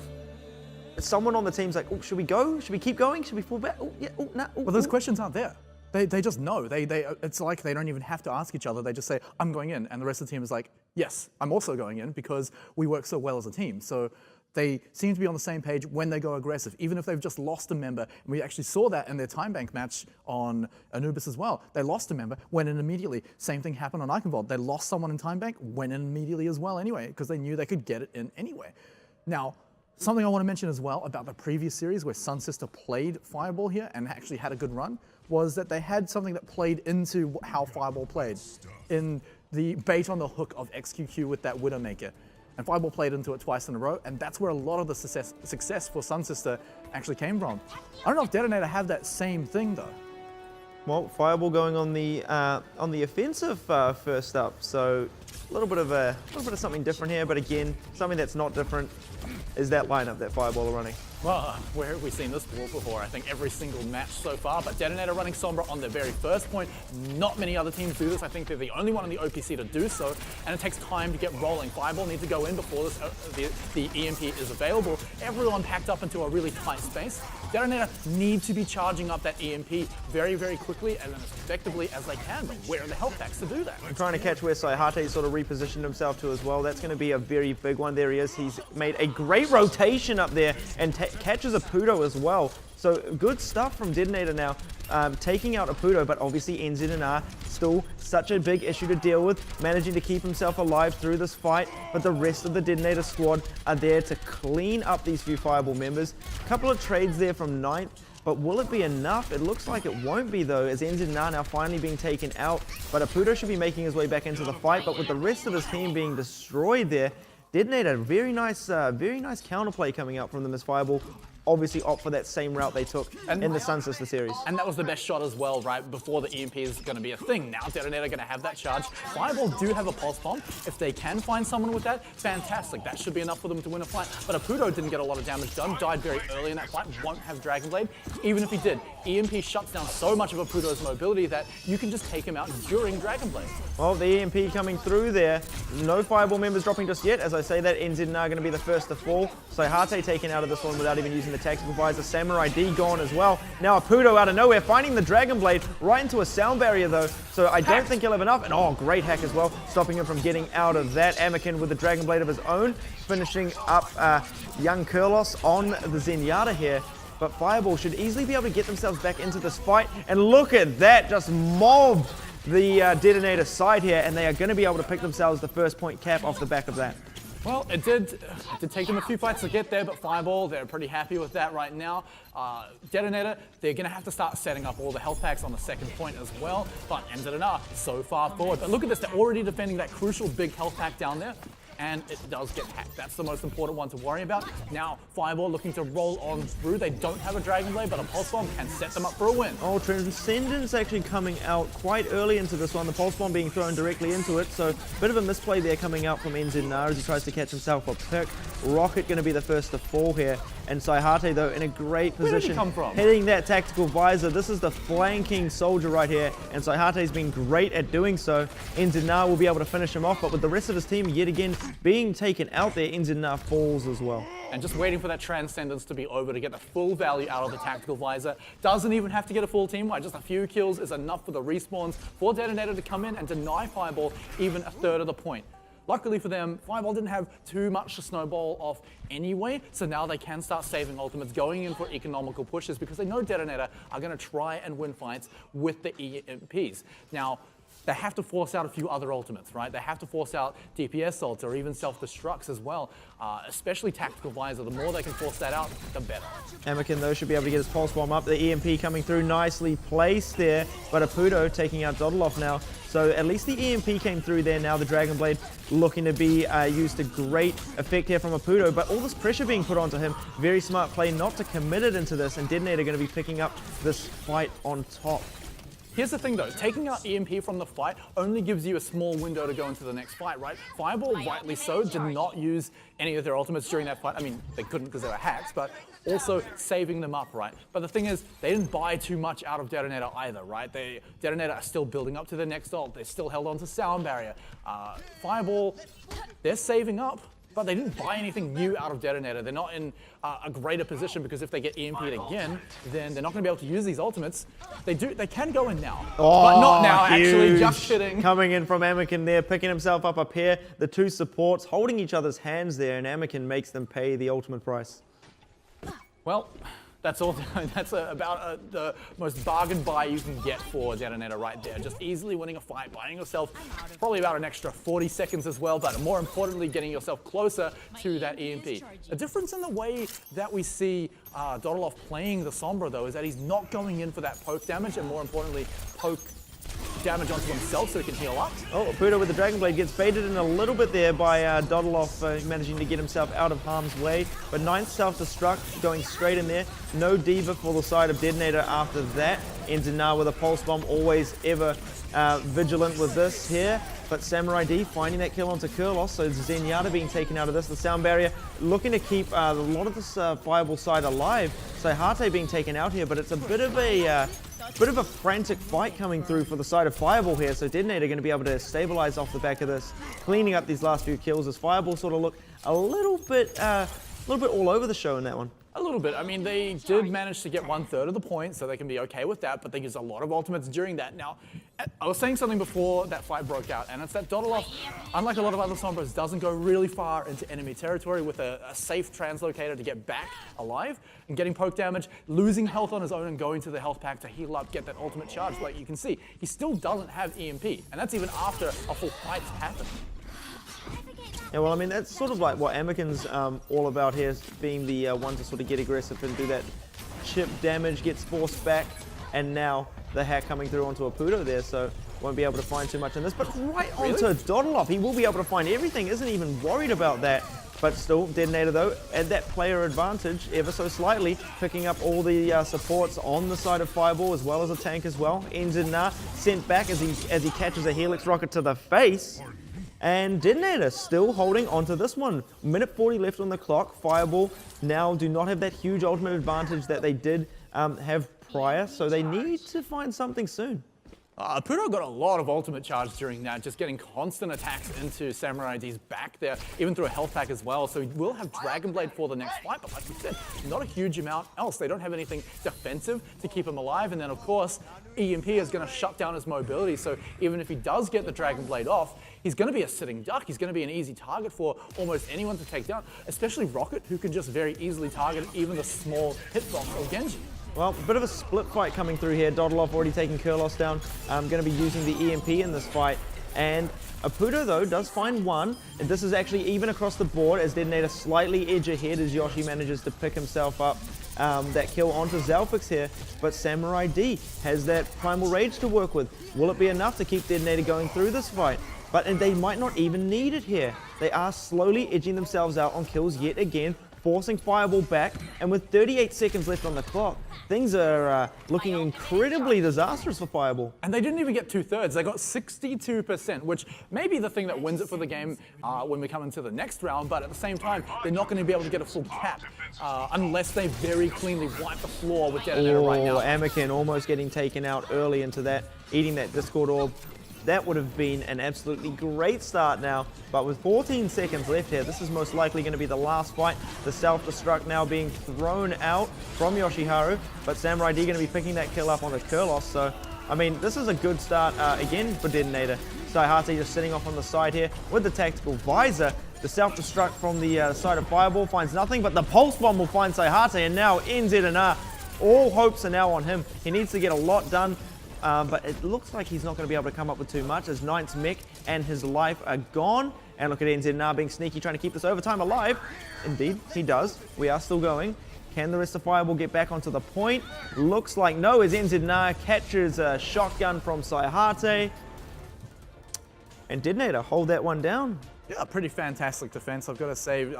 someone on the team's like, oh, should we go? Should we keep going? Should we fall back? Oh, yeah, oh, nah, oh, Well, those questions aren't there. They just know. It's like they don't even have to ask each other. They just say, I'm going in. And the rest of the team is like, yes, I'm also going in, because we work so well as a team. So they seem to be on the same page when they go aggressive, even if they've just lost a member. And we actually saw that in their time bank match on Anubis as well. They lost a member, went in immediately. Same thing happened on Eichenwalde. They lost someone in time bank, went in immediately as well anyway, because they knew they could get it in anyway. Now, something I want to mention as well about the previous series where Sun Sister played Fireball here and actually had a good run was that they had something that played into how Fireball played in the bait on the hook of XQQ with that Widowmaker. And Fireball played into it twice in a row, and that's where a lot of the success for Sun Sister actually came from. I don't know if DeToNator have that same thing though. Well, Fireball going on the offensive first up, so a little bit of something different here. But again, something that's not different is that lineup that Fireball are running. Well, where have we seen this walk before? I think every single match so far, but DeToNator running Sombra on their very first point. Not many other teams do this. I think they're the only one in the OPC to do so, and it takes time to get rolling. Fireball needs to go in before the EMP is available. Everyone packed up into a really tight space. DeToNator need to be charging up that EMP very, very quickly and as effectively as they can, but where are the health packs to do that? I'm trying to catch where Saihate sort of repositioned himself to as well. That's going to be a very big one. There he is. He's made a great rotation up there and catches a Pudo as well. So good stuff from DeToNator now, taking out a Pudo, but obviously NZNR still such a big issue to deal with, managing to keep himself alive through this fight, but the rest of the DeToNator squad are there to clean up these few Fireball members. A couple of trades there from 9th, but will it be enough? It looks like it won't be though, as NZNR now finally being taken out, but Apudo should be making his way back into the fight, but with the rest of his team being destroyed there, DeToNator, very nice counterplay coming out from them as Fireball obviously opt for that same route they took in the Sun Sister series. And that was the best shot as well, right, before the EMP is going to be a thing. Now DeToNator going to have that charge. Fireball do have a pulse bomb. If they can find someone with that, fantastic. That should be enough for them to win a fight. But Apudo didn't get a lot of damage done, died very early in that fight, won't have Dragon Blade. Even if he did, EMP shuts down so much of Apudo's mobility that you can just take him out during Dragon Blade. Well, the EMP coming through there. No Fireball members dropping just yet. As I say that, NZNR going to be the first to fall. So Hate taken out of this one without even using the tactical visor. Samurai D gone as well. Now Apudo out of nowhere, finding the Dragon Blade right into a sound barrier though. So I don't think he'll have enough. And oh, great hack as well, stopping him from getting out of that. Amakin with the Dragon Blade of his own, finishing up young Kurlos on the Zenyatta here. But Fireball should easily be able to get themselves back into this fight. And look at that, just mobbed the DeToNator side here, and they are going to be able to pick themselves the first point cap off the back of that. Well, it did take them a few fights to get there, but Fireball, they're pretty happy with that right now. DeToNator, they're going to have to start setting up all the health packs on the second point as well, but NZNR so far forward. But look at this, they're already defending that crucial big health pack down there, and it does get hacked. That's the most important one to worry about. Now, Fireball looking to roll on through. They don't have a Dragon Blade, but a Pulse Bomb can set them up for a win. Oh, Transcendence actually coming out quite early into this one. The Pulse Bomb being thrown directly into it, so a bit of a misplay there coming out from NZNR as he tries to catch himself a pick. Rocket going to be the first to fall here, and Saihate though in a great position. Where did he come from? Hitting that tactical visor. This is the flanking soldier right here, and Saihate's been great at doing so. NZNR will be able to finish him off, but with the rest of his team yet again being taken out there, NZNR falls as well. And just waiting for that Transcendence to be over to get the full value out of the tactical visor. Doesn't even have to get a full team wide. Just a few kills is enough for the respawns for DeToNator to come in and deny Fireball even a third of the point. Luckily for them, Fireball didn't have too much to snowball off anyway, so now they can start saving ultimates, going in for economical pushes because they know DeToNator are going to try and win fights with the EMPs. Now, they have to force out a few other ultimates, right? They have to force out DPS ults or even self-destructs as well, especially Tactical Visor. The more they can force that out, the better. Amakin, though, should be able to get his pulse bomb up. The EMP coming through nicely placed there, but Apudo taking out Dodoloff now. So at least the EMP came through there. Now the Dragon Blade looking to be used to great effect here from Apudo, but all this pressure being put onto him. Very smart play not to commit it into this, and DeToNator going to be picking up this fight on top. Here's the thing though, taking out EMP from the fight only gives you a small window to go into the next fight, right? Fireball, rightly so, did not use any of their ultimates during that fight. I mean, they couldn't because they were hacks, but also saving them up, right? But the thing is, they didn't buy too much out of DeToNator either, right? DeToNator are still building up to their next ult. They're still held on to Sound Barrier. Fireball, they're saving up, but they didn't buy anything new out of DeToNator. They're not in a greater position because if they get EMP'd again, then they're not going to be able to use these ultimates. They can go in now, but not now, actually, just kidding. Coming in from Amakin there, picking himself up here. The two supports holding each other's hands there, and Amakin makes them pay the ultimate price. Well, that's all. That's about the most bargain buy you can get for DeToNator right there. Just easily winning a fight, buying yourself probably about an extra 40 seconds as well, but more importantly, getting yourself closer to that EMP. A difference in the way that we see Dodoloff playing the Sombra, though, is that he's not going in for that poke damage, and more importantly, poke damage onto himself so he can heal up. Oh, Apudo with the Dragon Blade gets baited in a little bit there by Dodoloff managing to get himself out of harm's way. But ninth self-destruct going straight in there. No Diva for the side of DeToNator after that. Enzinar with a pulse bomb, always ever vigilant with this here. But Samurai D finding that kill onto Kurlos, so Zenyatta being taken out of this. The Sound Barrier looking to keep a lot of this Fireball side alive. So Harte being taken out here, but it's a bit of a frantic fight coming through for the side of Fireball here. So DeToNator going to be able to stabilize off the back of this, cleaning up these last few kills as Fireball sort of look a little bit all over the show in that one. A little bit. I mean, they did manage to get 1/3 of the points, so they can be okay with that, but they used a lot of ultimates during that. Now, I was saying something before that fight broke out, and it's that Dodoloff, unlike a lot of other Sombras, doesn't go really far into enemy territory with a safe translocator to get back alive, and getting poke damage, losing health on his own and going to the health pack to heal up, get that ultimate charge. Like you can see, he still doesn't have EMP, and that's even after a full fight's happened. Yeah, well, I mean, that's sort of like what Amakin's all about here, being the one to sort of get aggressive and do that chip damage, gets forced back, and now the hack coming through onto Apudo there, so won't be able to find too much in this. But right onto Dodoloff, he will be able to find everything, isn't even worried about that. But still, DeToNator, though, at that player advantage, ever so slightly, picking up all the supports on the side of Fireball, as well as a tank as well. Enzinar sent back as he catches a Helix Rocket to the face. And DeToNator still holding onto this one. Minute 40 left on the clock. Fireball now do not have that huge ultimate advantage that they did have prior, so they need to find something soon. Apudo got a lot of ultimate charge during that, just getting constant attacks into Samurai D's back there, even through a health pack as well. So he will have Dragon Blade for the next fight, but like we said, not a huge amount else. They don't have anything defensive to keep him alive. And then, of course, EMP is going to shut down his mobility. So even if he does get the Dragon Blade off, he's going to be a sitting duck. He's going to be an easy target for almost anyone to take down, especially Rocket, who can just very easily target even the small hitbox or Genji. Well, a bit of a split fight coming through here. Dodoloff already taking Kurlos down. Going to be using the EMP in this fight. And Apudo, though, does find one. And this is actually even across the board as DeToNator slightly edge ahead as Yoshi manages to pick himself up that kill onto Zalfix here. But Samurai D has that Primal Rage to work with. Will it be enough to keep DeToNator going through this fight? And they might not even need it here. They are slowly edging themselves out on kills yet again, forcing Fireball back, and with 38 seconds left on the clock, things are looking incredibly disastrous for Fireball. And they didn't even get 2/3, they got 62%, which may be the thing that wins it for the game when we come into the next round, but at the same time, they're not going to be able to get a full cap unless they very cleanly wipe the floor with DeToNator right now. Amakin almost getting taken out early into that, eating that Discord Orb. That would have been an absolutely great start now, but with 14 seconds left here, this is most likely going to be the last fight. The self-destruct now being thrown out from Yoshiharu, but Samurai D going to be picking that kill up on the Kurlos, so, I mean, this is a good start again for DeToNator. Saihate just sitting off on the side here with the tactical visor. The self-destruct from the side of Fireball finds nothing, but the Pulse Bomb will find Saihate, and now NZNR, all hopes are now on him. He needs to get a lot done. but it looks like he's not going to be able to come up with too much as Knight's mech and his life are gone. And look at NZ now being sneaky, trying to keep this overtime alive. Indeed, he does. We are still going. Can the rest of Fireball get back onto the point? Looks like no, as NZ catches a shotgun from Saihate. And DeToNator hold that one down. Yeah, pretty fantastic defense, I've got to say.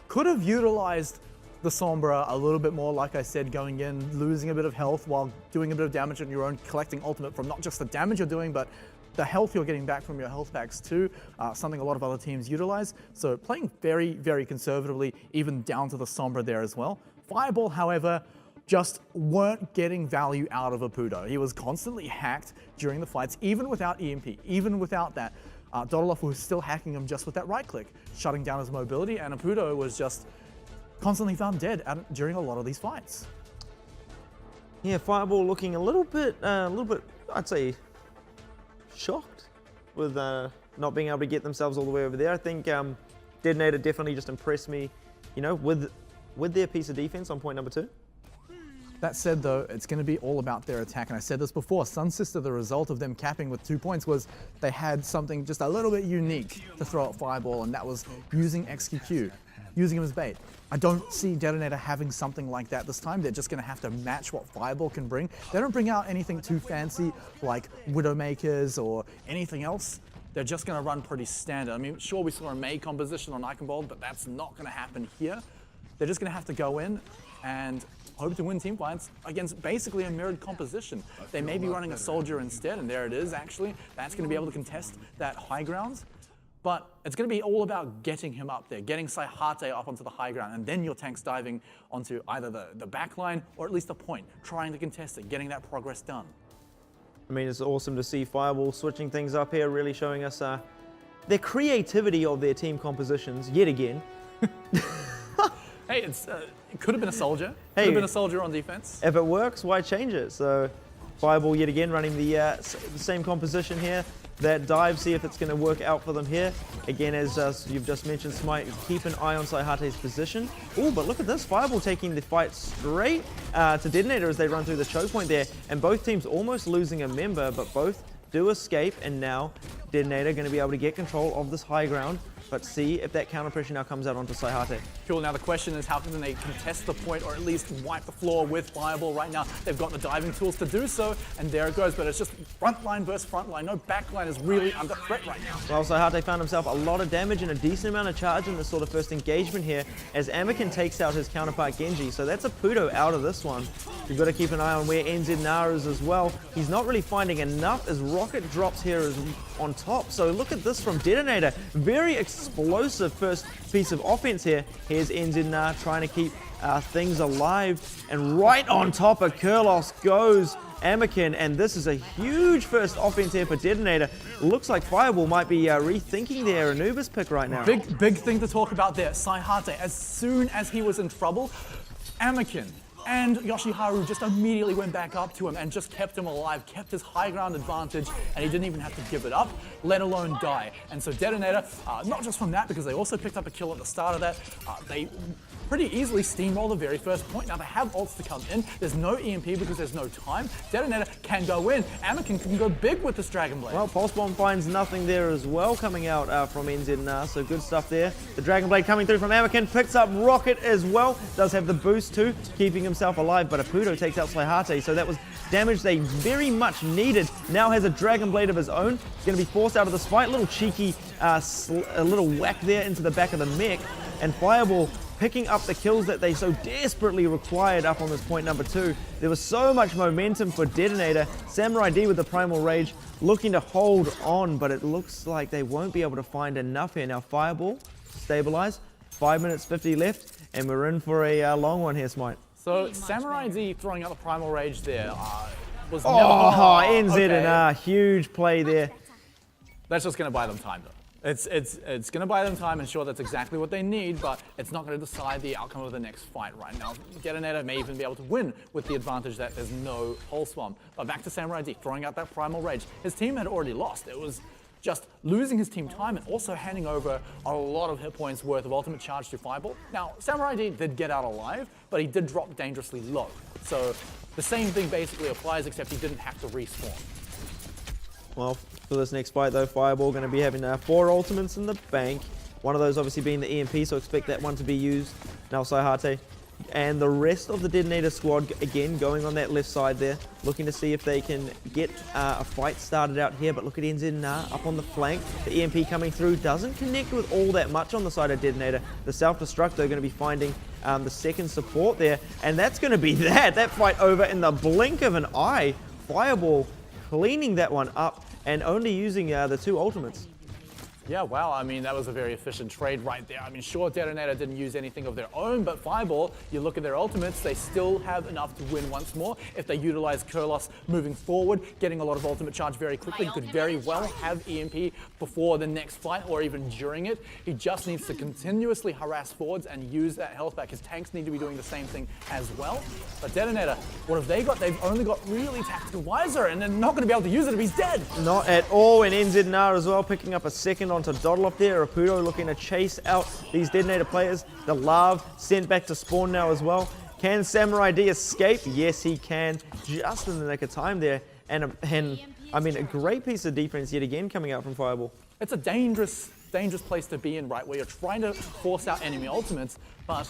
Could have utilized the Sombra a little bit more, like I said, going in, losing a bit of health while doing a bit of damage on your own, collecting ultimate from not just the damage you're doing, but the health you're getting back from your health packs too, something a lot of other teams utilize. So playing very, very conservatively, even down to the Sombra there as well. Fireball, however, just weren't getting value out of Apudo. He was constantly hacked during the fights, even without EMP, even without that. Dodolov was still hacking him just with that right click, shutting down his mobility, and Apudo was just constantly found dead during a lot of these fights. Yeah, Fireball looking a little bit, I'd say, shocked with not being able to get themselves all the way over there. I think DeToNator definitely just impressed me, you know, with their piece of defense on point number 2. That said, though, it's going to be all about their attack. And I said this before, Sun Sister, the result of them capping with 2 points was they had something just a little bit unique to throw at Fireball, and that was using XQQ, using him as bait. I don't see DeToNator having something like that this time. They're just going to have to match what Fireball can bring. They don't bring out anything too fancy like Widowmakers or anything else. They're just going to run pretty standard. I mean, sure, we saw a May composition on Eichenwalde, but that's not going to happen here. They're just going to have to go in and hope to win team fights against basically a mirrored composition. They may be running a soldier instead, and there it is actually. That's going to be able to contest that high ground. But it's going to be all about getting him up there, getting Saihate up onto the high ground, and then your tank's diving onto either the back line or at least a point, trying to contest it, getting that progress done. I mean, it's awesome to see Fireball switching things up here, really showing us the creativity of their team compositions yet again. Hey, it could have been a soldier. Could have been a soldier on defense. If it works, why change it? So Fireball yet again running the same composition here. That dive, see if it's going to work out for them here. Again, as you've just mentioned, Smite, keep an eye on Saihate's position. Oh, but look at this. Fireball taking the fight straight to DeToNator as they run through the choke point there. And both teams almost losing a member, but both do escape. And now DeToNator going to be able to get control of this high ground. But see if that counter pressure now comes out onto Saihate. Cool, now the question is how can they contest the point or at least wipe the floor with Fireball right now? They've got the diving tools to do so, and there it goes, but it's just front line versus front line. No back line is really under threat right now. Well, Saihate found himself a lot of damage and a decent amount of charge in this sort of first engagement here as Anakin takes out his counterpart Genji. So that's Apudo out of this one. You've got to keep an eye on where NZ Nara is as well. He's not really finding enough as Rocket drops here is on top. So look at this from DeToNator. Very explosive first piece of offense here. Here's NZ Nara trying to keep things alive. And right on top of Kurlos goes Anakin, and this is a huge first offense here for DeToNator. Looks like Fireball might be rethinking their Anubis pick right now. Big thing to talk about there. Saihate, as soon as he was in trouble, Anakin and Yoshiharu just immediately went back up to him and just kept him alive, kept his high ground advantage, and he didn't even have to give it up, let alone die. And so DeToNator, not just from that, because they also picked up a kill at the start of that, they pretty easily steamroll the very first point. Now they have ults to come in. There's no EMP because there's no time. DeToNator can go in. Anakin can go big with this Dragon Blade. Well, Pulse Bomb finds nothing there as well coming out from NZ, so good stuff there. The Dragon Blade coming through from Anakin, picks up Rocket as well. Does have the boost too, keeping himself alive, but Apudo takes out Saihate, so that was damage they very much needed. Now has a Dragon Blade of his own. He's going to be forced out of this fight. Little cheeky, a little whack there into the back of the mech, and Fireball picking up the kills that they so desperately required up on this point number 2. There was so much momentum for DeToNator. Samurai D with the Primal Rage looking to hold on, but it looks like they won't be able to find enough here. Now Fireball, stabilize, 5 minutes 50 left, and we're in for a long one here, Smite. So Samurai D throwing out the Primal Rage there was NZ okay. and huge play there. That's just going to buy them time, though. It's going to buy them time, and sure, that's exactly what they need, but it's not going to decide the outcome of the next fight right now. DeToNator may even be able to win with the advantage that there's no Pulse Bomb. But back to Samurai D, throwing out that Primal Rage. His team had already lost. It was just losing his team time and also handing over a lot of hit points worth of ultimate charge to Fireball. Now, Samurai D did get out alive, but he did drop dangerously low. So the same thing basically applies, except he didn't have to respawn. Well, for this next fight though, Fireball going to be having 4 ultimates in the bank. One of those obviously being the EMP, so expect that one to be used. Now Saihate and the rest of the DeToNator squad, again, going on that left side there, looking to see if they can get a fight started out here. But look at NZ up on the flank. The EMP coming through doesn't connect with all that much on the side of DeToNator. The self-destruct, they're going to be finding the second support there. And that's going to be that fight over in the blink of an eye. Fireball cleaning that one up and only using the 2 ultimates. Yeah, wow, I mean, that was a very efficient trade right there. I mean, sure, DeToNator didn't use anything of their own, but Fireball, you look at their ultimates, they still have enough to win once more. If they utilize Kurlos moving forward, getting a lot of ultimate charge very quickly, he could very well have EMP before the next fight or even during it. He just needs to continuously harass forwards and use that health back. His tanks need to be doing the same thing as well. But DeToNator, what have they got? They've only got really Tactical Visor, and they're not going to be able to use it if he's dead. Not at all, and NZ as well, picking up a second onto Doddle there. Raputo looking to chase out these DeToNator players. The Larv sent back to spawn now as well. Can Samurai D escape? Yes, he can. Just in the nick of time there. And I mean, a great piece of defense yet again coming out from Fireball. It's a dangerous place to be in, right, where you're trying to force out enemy ultimates, but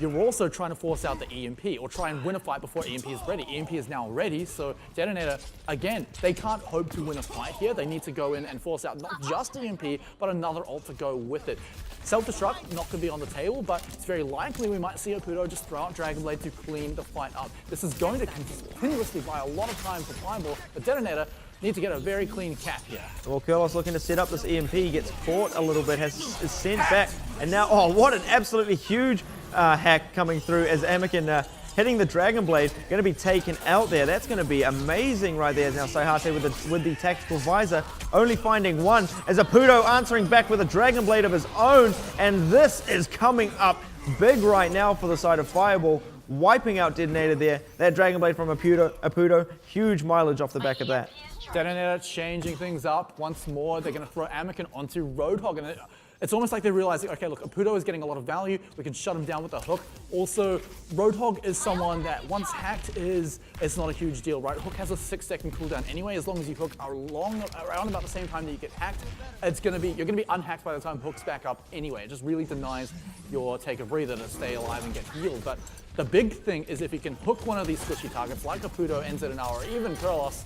you're also trying to force out the EMP or try and win a fight before EMP is ready. EMP is now ready, so DeToNator, again, they can't hope to win a fight here. They need to go in and force out not just EMP, but another ult to go with it. Self-destruct, not going to be on the table, but it's very likely we might see Aputo just throw out Dragon Blade to clean the fight up. This is going to continuously buy a lot of time for Fireball, but DeToNator need to get a very clean cap here. Well, Kurlos looking to set up this EMP, gets caught a little bit, is sent back, and now, oh, what an absolutely huge hack coming through as Anakin hitting the Dragon Blade, going to be taken out there. That's going to be amazing right there. Now Saihate with the Tactical Visor, only finding one, as Aputo answering back with a Dragon Blade of his own, and this is coming up big right now for the side of Fireball, wiping out DeToNator there. That Dragon Blade from Aputo, huge mileage off the back of that. DeToNator changing things up once more. They're going to throw Anakin onto Roadhog, and it's almost like they're realizing, okay, look, Aputo is getting a lot of value. We can shut him down with a hook. Also, Roadhog is someone that once hacked it's not a huge deal, right? Hook has a 6-second cooldown anyway. As long as you hook around about the same time that you get hacked, you're gonna be unhacked by the time Hook's back up anyway. It just really denies your take a breather to stay alive and get healed. But the big thing is if you can hook one of these squishy targets like Aputo, NZ, or even Kurlos,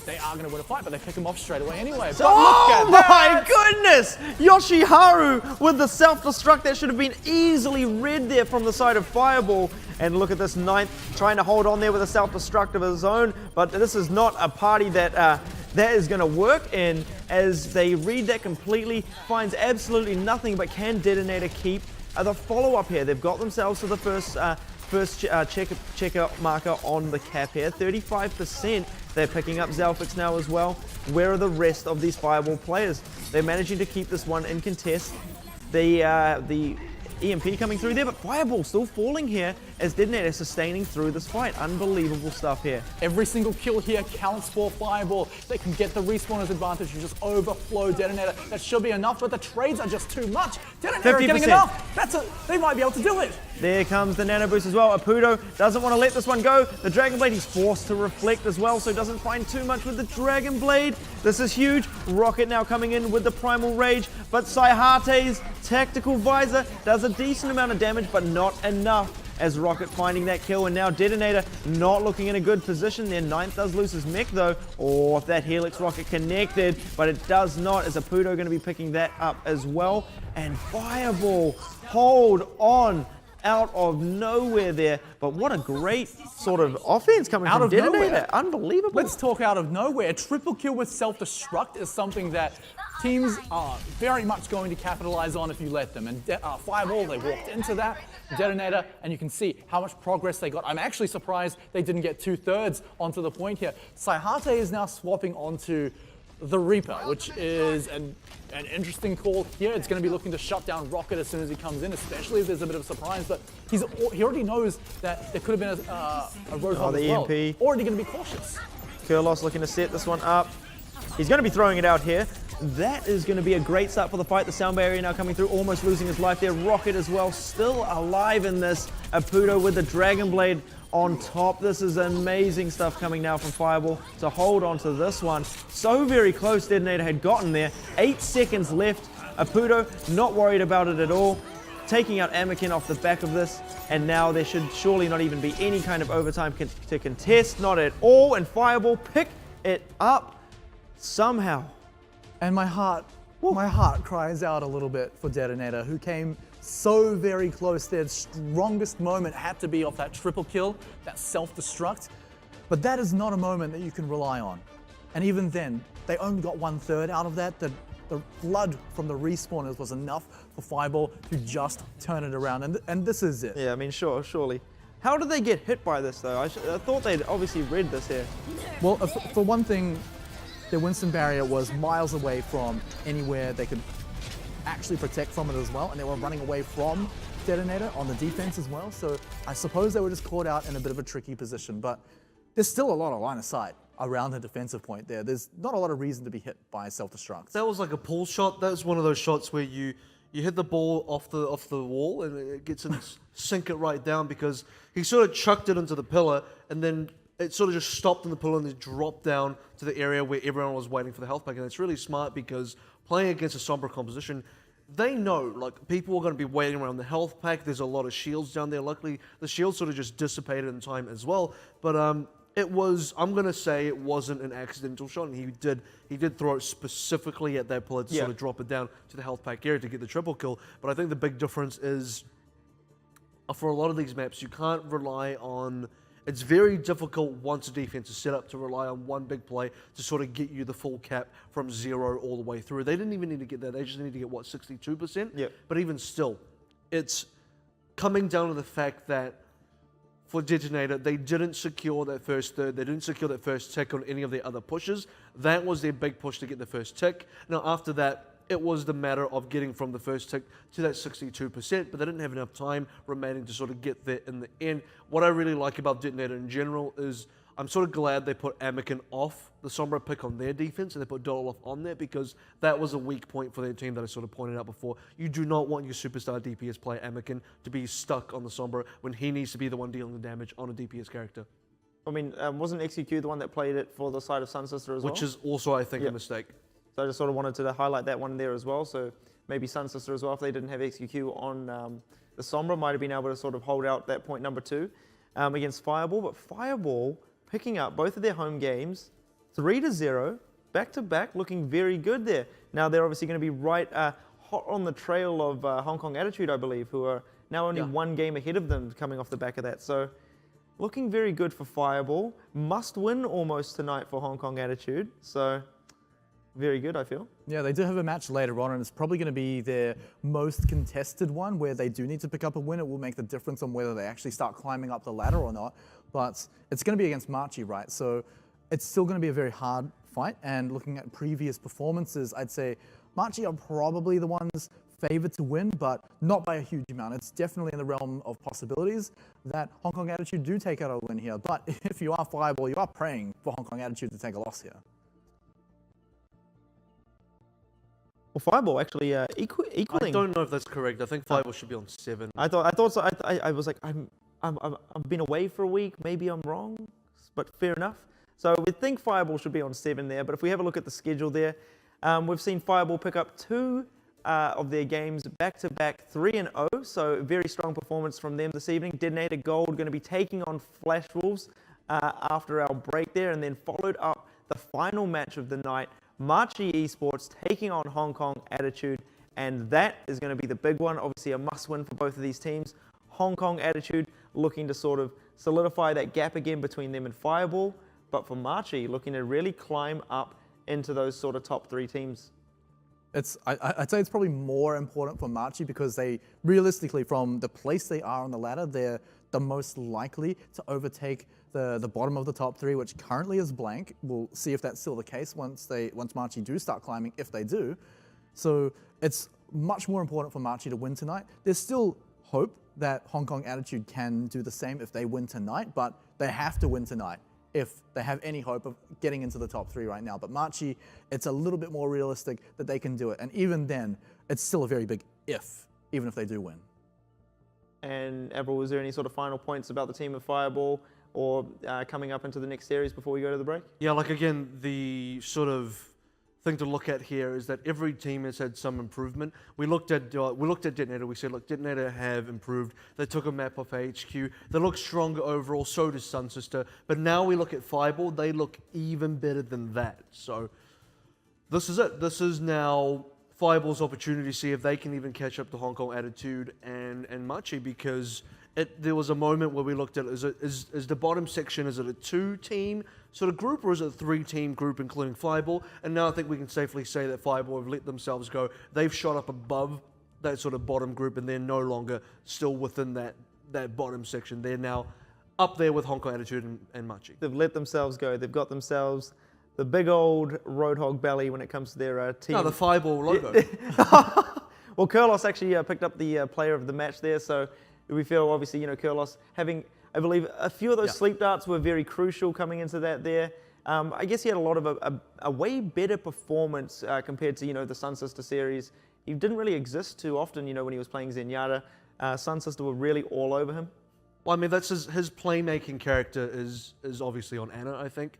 they are going to win a fight, but they pick him off straight away anyway. But oh my goodness! Yoshiharu with the self-destruct that should have been easily read there from the side of Fireball. And look at this ninth trying to hold on there with a self-destruct of his own, but this is not a party that that is going to work in, as they read that completely, finds absolutely nothing, but can DeToNator keep the follow-up here. They've got themselves to the first checker marker on the cap here, 35%. They're picking up Zalfix now as well. Where are the rest of these Fireball players? They're managing to keep this one in contest. The EMP coming through there, but Fireball still falling here as DeToNator sustaining through this fight. Unbelievable stuff here. Every single kill here counts for Fireball. They can get the respawners advantage and just overflow DeToNator. That should be enough, but the trades are just too much. DeToNator are getting enough. They might be able to do it. There comes the Nano Boost as well. Aputo doesn't want to let this one go. The Dragon Blade, he's forced to reflect as well, so doesn't find too much with the Dragon Blade. This is huge. Rocket now coming in with the Primal Rage, but Saihate's Tactical Visor does a decent amount of damage, but not enough, as Rocket finding that kill, and now DeToNator not looking in a good position. Their ninth does lose his mech though, or if that Helix Rocket connected, but it does not, as Aputo going to be picking that up as well. And Fireball hold on out of nowhere there, but what a great sort of offense coming from DeToNator. Unbelievable. Let's talk out of nowhere. Triple kill with self-destruct is something that teams are very much going to capitalize on if you let them. And Fireball, they walked into that. DeToNator, and you can see how much progress they got. I'm actually surprised they didn't get 2/3 onto the point here. Saihate is now swapping onto the Reaper, which is an interesting call here. It's going to be looking to shut down Rocket as soon as he comes in, especially if there's a bit of a surprise. But he already knows that there could have been a Roadhog as well. EMP. Already going to be cautious. Kurlos looking to set this one up. He's going to be throwing it out here. that is going to be a great start for the fight. The sound barrier now coming through, almost losing his life there. Rocket as well, still alive in this. Apudo with the Dragon Blade on top. This is amazing stuff coming now from Fireball to hold on to this one. So very close, DeToNator had gotten there. 8 seconds left. Apudo not worried about it at all. Taking out Anakin off the back of this, and now there should surely not even be any kind of overtime to contest, not at all, and Fireball pick it up somehow. And my heart cries out a little bit for DeToNator, who came so very close. Their strongest moment had to be off that triple kill, that self-destruct, but that is not a moment that you can rely on. And even then, they only got 1/3 out of that. The blood from the respawners was enough for Fireball to just turn it around, and this is it. Yeah, I mean, surely. How did they get hit by this, though? I thought they'd obviously read this here. Well, for one thing, their Winston barrier was miles away from anywhere they could actually protect from it as well, and they were running away from DeToNator on the defense as well, so I suppose they were just caught out in a bit of a tricky position, but there's still a lot of line of sight around the defensive point there. There's not a lot of reason to be hit by self-destruct. That was like a pull shot. That's one of those shots where you hit the ball off the wall and it gets in, sink it right down, because he sort of chucked it into the pillar and then it sort of just stopped in the pillar and then dropped down to the area where everyone was waiting for the health pack. And it's really smart because playing against a Sombra composition, they know, like, people are going to be waiting around the health pack. There's a lot of shields down there. Luckily, the shields sort of just dissipated in time as well. But it was, I'm going to say it wasn't an accidental shot, and he did throw it specifically at that pillar to sort of drop it down to the health pack area to get the triple kill. But I think the big difference is, for a lot of these maps, you can't rely on, it's very difficult once a defense is set up to rely on one big play to sort of get you the full cap from 0 all the way through. They didn't even need to get that. They just need to get, what, 62%? Yeah. But even still, it's coming down to the fact that for DeToNator, they didn't secure that first third. They didn't secure that first tick on any of their other pushes. That was their big push to get the first tick. Now, after that, it was the matter of getting from the first tick to that 62%, but they didn't have enough time remaining to sort of get there in the end. What I really like about DeToNator in general is I'm sort of glad they put Anakin off the Sombra pick on their defense and they put Dolof on there, because that was a weak point for their team that I sort of pointed out before. You do not want your superstar DPS player Anakin to be stuck on the Sombra when he needs to be the one dealing the damage on a DPS character. I mean, wasn't XQQ the one that played it for the side of Sun Sister as well? Which is also, I think, a mistake. So I just sort of wanted to highlight that one there as well. So maybe Sun Sister as well, if they didn't have XQQ on the Sombra, might have been able to sort of hold out that point number 2 against Fireball. But Fireball picking up both of their home games, 3-0, back-to-back, looking very good there. Now they're obviously going to be right hot on the trail of Hong Kong Attitude, I believe, who are now only one game ahead of them coming off the back of that. So looking very good for Fireball. Must win almost tonight for Hong Kong Attitude. So very good, I feel. Yeah, they do have a match later on, and it's probably going to be their most contested one, where they do need to pick up a win. It will make the difference on whether they actually start climbing up the ladder or not. But it's going to be against Marchi, right? So it's still going to be a very hard fight. And looking at previous performances, I'd say Marchi are probably the ones favored to win, but not by a huge amount. It's definitely in the realm of possibilities that Hong Kong Attitude do take out a win here. But if you are Fireball, you are praying for Hong Kong Attitude to take a loss here. Well, Fireball actually equaling. I don't know if that's correct. I think Fireball should be on 7. I thought so. I was like, I've been away for a week. Maybe I'm wrong, but fair enough. So we think Fireball should be on 7 there. But if we have a look at the schedule there, we've seen Fireball pick up 2 of their games back-to-back, 3-0. So very strong performance from them this evening. DeToNator.GOLD going to be taking on Flash Wolves after our break there, and then followed up the final match of the night, Marchi Esports taking on Hong Kong Attitude, and that is going to be the big one. Obviously a must-win for both of these teams. Hong Kong Attitude looking to sort of solidify that gap again between them and Fireball, but for Marchi looking to really climb up into those sort of top 3 teams. I'd say it's probably more important for Marchi because they, realistically, from the place they are on the ladder, they're the most likely to overtake the bottom of the top 3, which currently is blank. We'll see if that's still the case once Marchi do start climbing, if they do. So it's much more important for Marchi to win tonight. There's still hope that Hong Kong Attitude can do the same if they win tonight, but they have to win tonight if they have any hope of getting into the top 3 right now. But Machi, it's a little bit more realistic that they can do it. And even then, it's still a very big if, even if they do win. And Avril, was there any sort of final points about the team of Fireball or coming up into the next series before we go to the break? Yeah, like again, the sort of thing to look at here is that every team has had some improvement. We looked at DeToNator. We said, look, DeToNator have improved. They took a map off HQ. They look stronger overall. So does Sun Sister. But now we look at Fireball. They look even better than that. So this is it. This is now Fireball's opportunity to see if they can even catch up to Hong Kong Attitude and Machi, because there was a moment where we looked at is the bottom section, is it a 2-team sort of group or is it a 3-team group including Fireball? And now I think we can safely say that Fireball have let themselves go. They've shot up above that sort of bottom group and they're no longer still within that bottom section. They're now up there with Hong Kong Attitude and Machi. They've let themselves go. They've got themselves the big old Roadhog belly when it comes to their team. No, the Fireball logo. Well, Kurlos actually picked up the player of the match there, so we feel obviously, Kurlos having, I believe, a few of those sleep darts were very crucial coming into that there. I guess he had a lot of a way better performance compared to, the Sun Sister series. He didn't really exist too often, when he was playing Zenyatta. Sun Sister were really all over him. Well, I mean, that's his playmaking character is obviously on Ana, I think,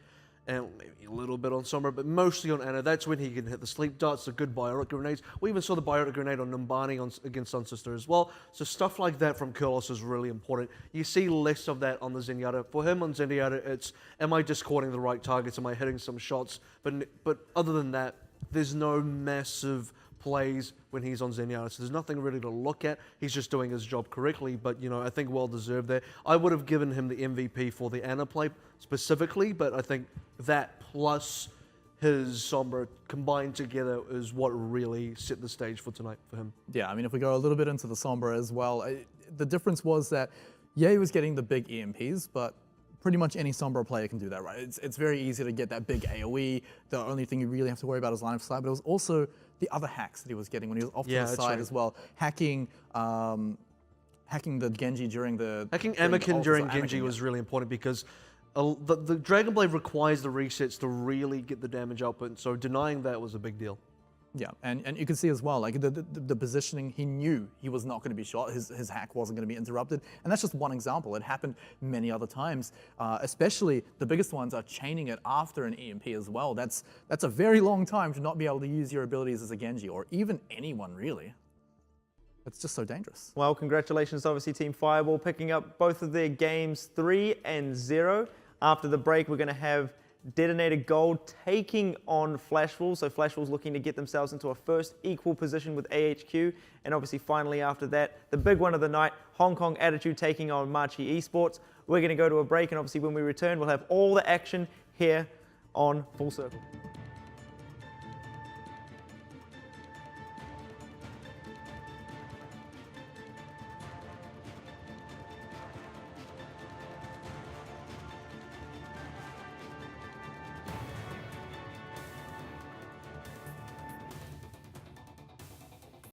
and maybe a little bit on Sombra, but mostly on Ana. That's when he can hit the sleep darts, the good biotic grenades. We even saw the biotic grenade on Numbani against Sun Sister as well. So stuff like that from Kurlos is really important. You see less of that on the Zenyatta. For him on Zenyatta, it's, am I discording the right targets? Am I hitting some shots? But other than that, there's no massive plays when he's on Zenyatta, so there's nothing really to look at. He's just doing his job correctly, but I think well deserved there. I would have given him the MVP for the Ana play specifically, but I think that plus his Sombra combined together is what really set the stage for tonight for him. Yeah, I mean, if we go a little bit into the Sombra as well, the difference was that, he was getting the big EMPs, but pretty much any Sombra player can do that, right? It's very easy to get that big AoE. The only thing you really have to worry about is line of sight, but it was also the other hacks that he was getting when he was off to the side as well. Hacking the Genji during the... Hacking Anakin during Genji was really important because the Dragon Blade requires the resets to really get the damage output, so denying that was a big deal. Yeah, and you can see as well, like the positioning, he knew he was not going to be shot, his hack wasn't going to be interrupted, and that's just one example. It happened many other times, especially the biggest ones are chaining it after an EMP as well. That's a very long time to not be able to use your abilities as a Genji, or even anyone really. It's just so dangerous. Well, congratulations obviously Team Fireball picking up both of their games 3 and 0. After the break, we're going to have DeToNator.GOLD taking on Flashwolves. So Flashwolves looking to get themselves into a first equal position with AHQ. And obviously finally after that, the big one of the night, Hong Kong Attitude taking on Machi Esports. We're going to go to a break, and obviously when we return, we'll have all the action here on Full Circle.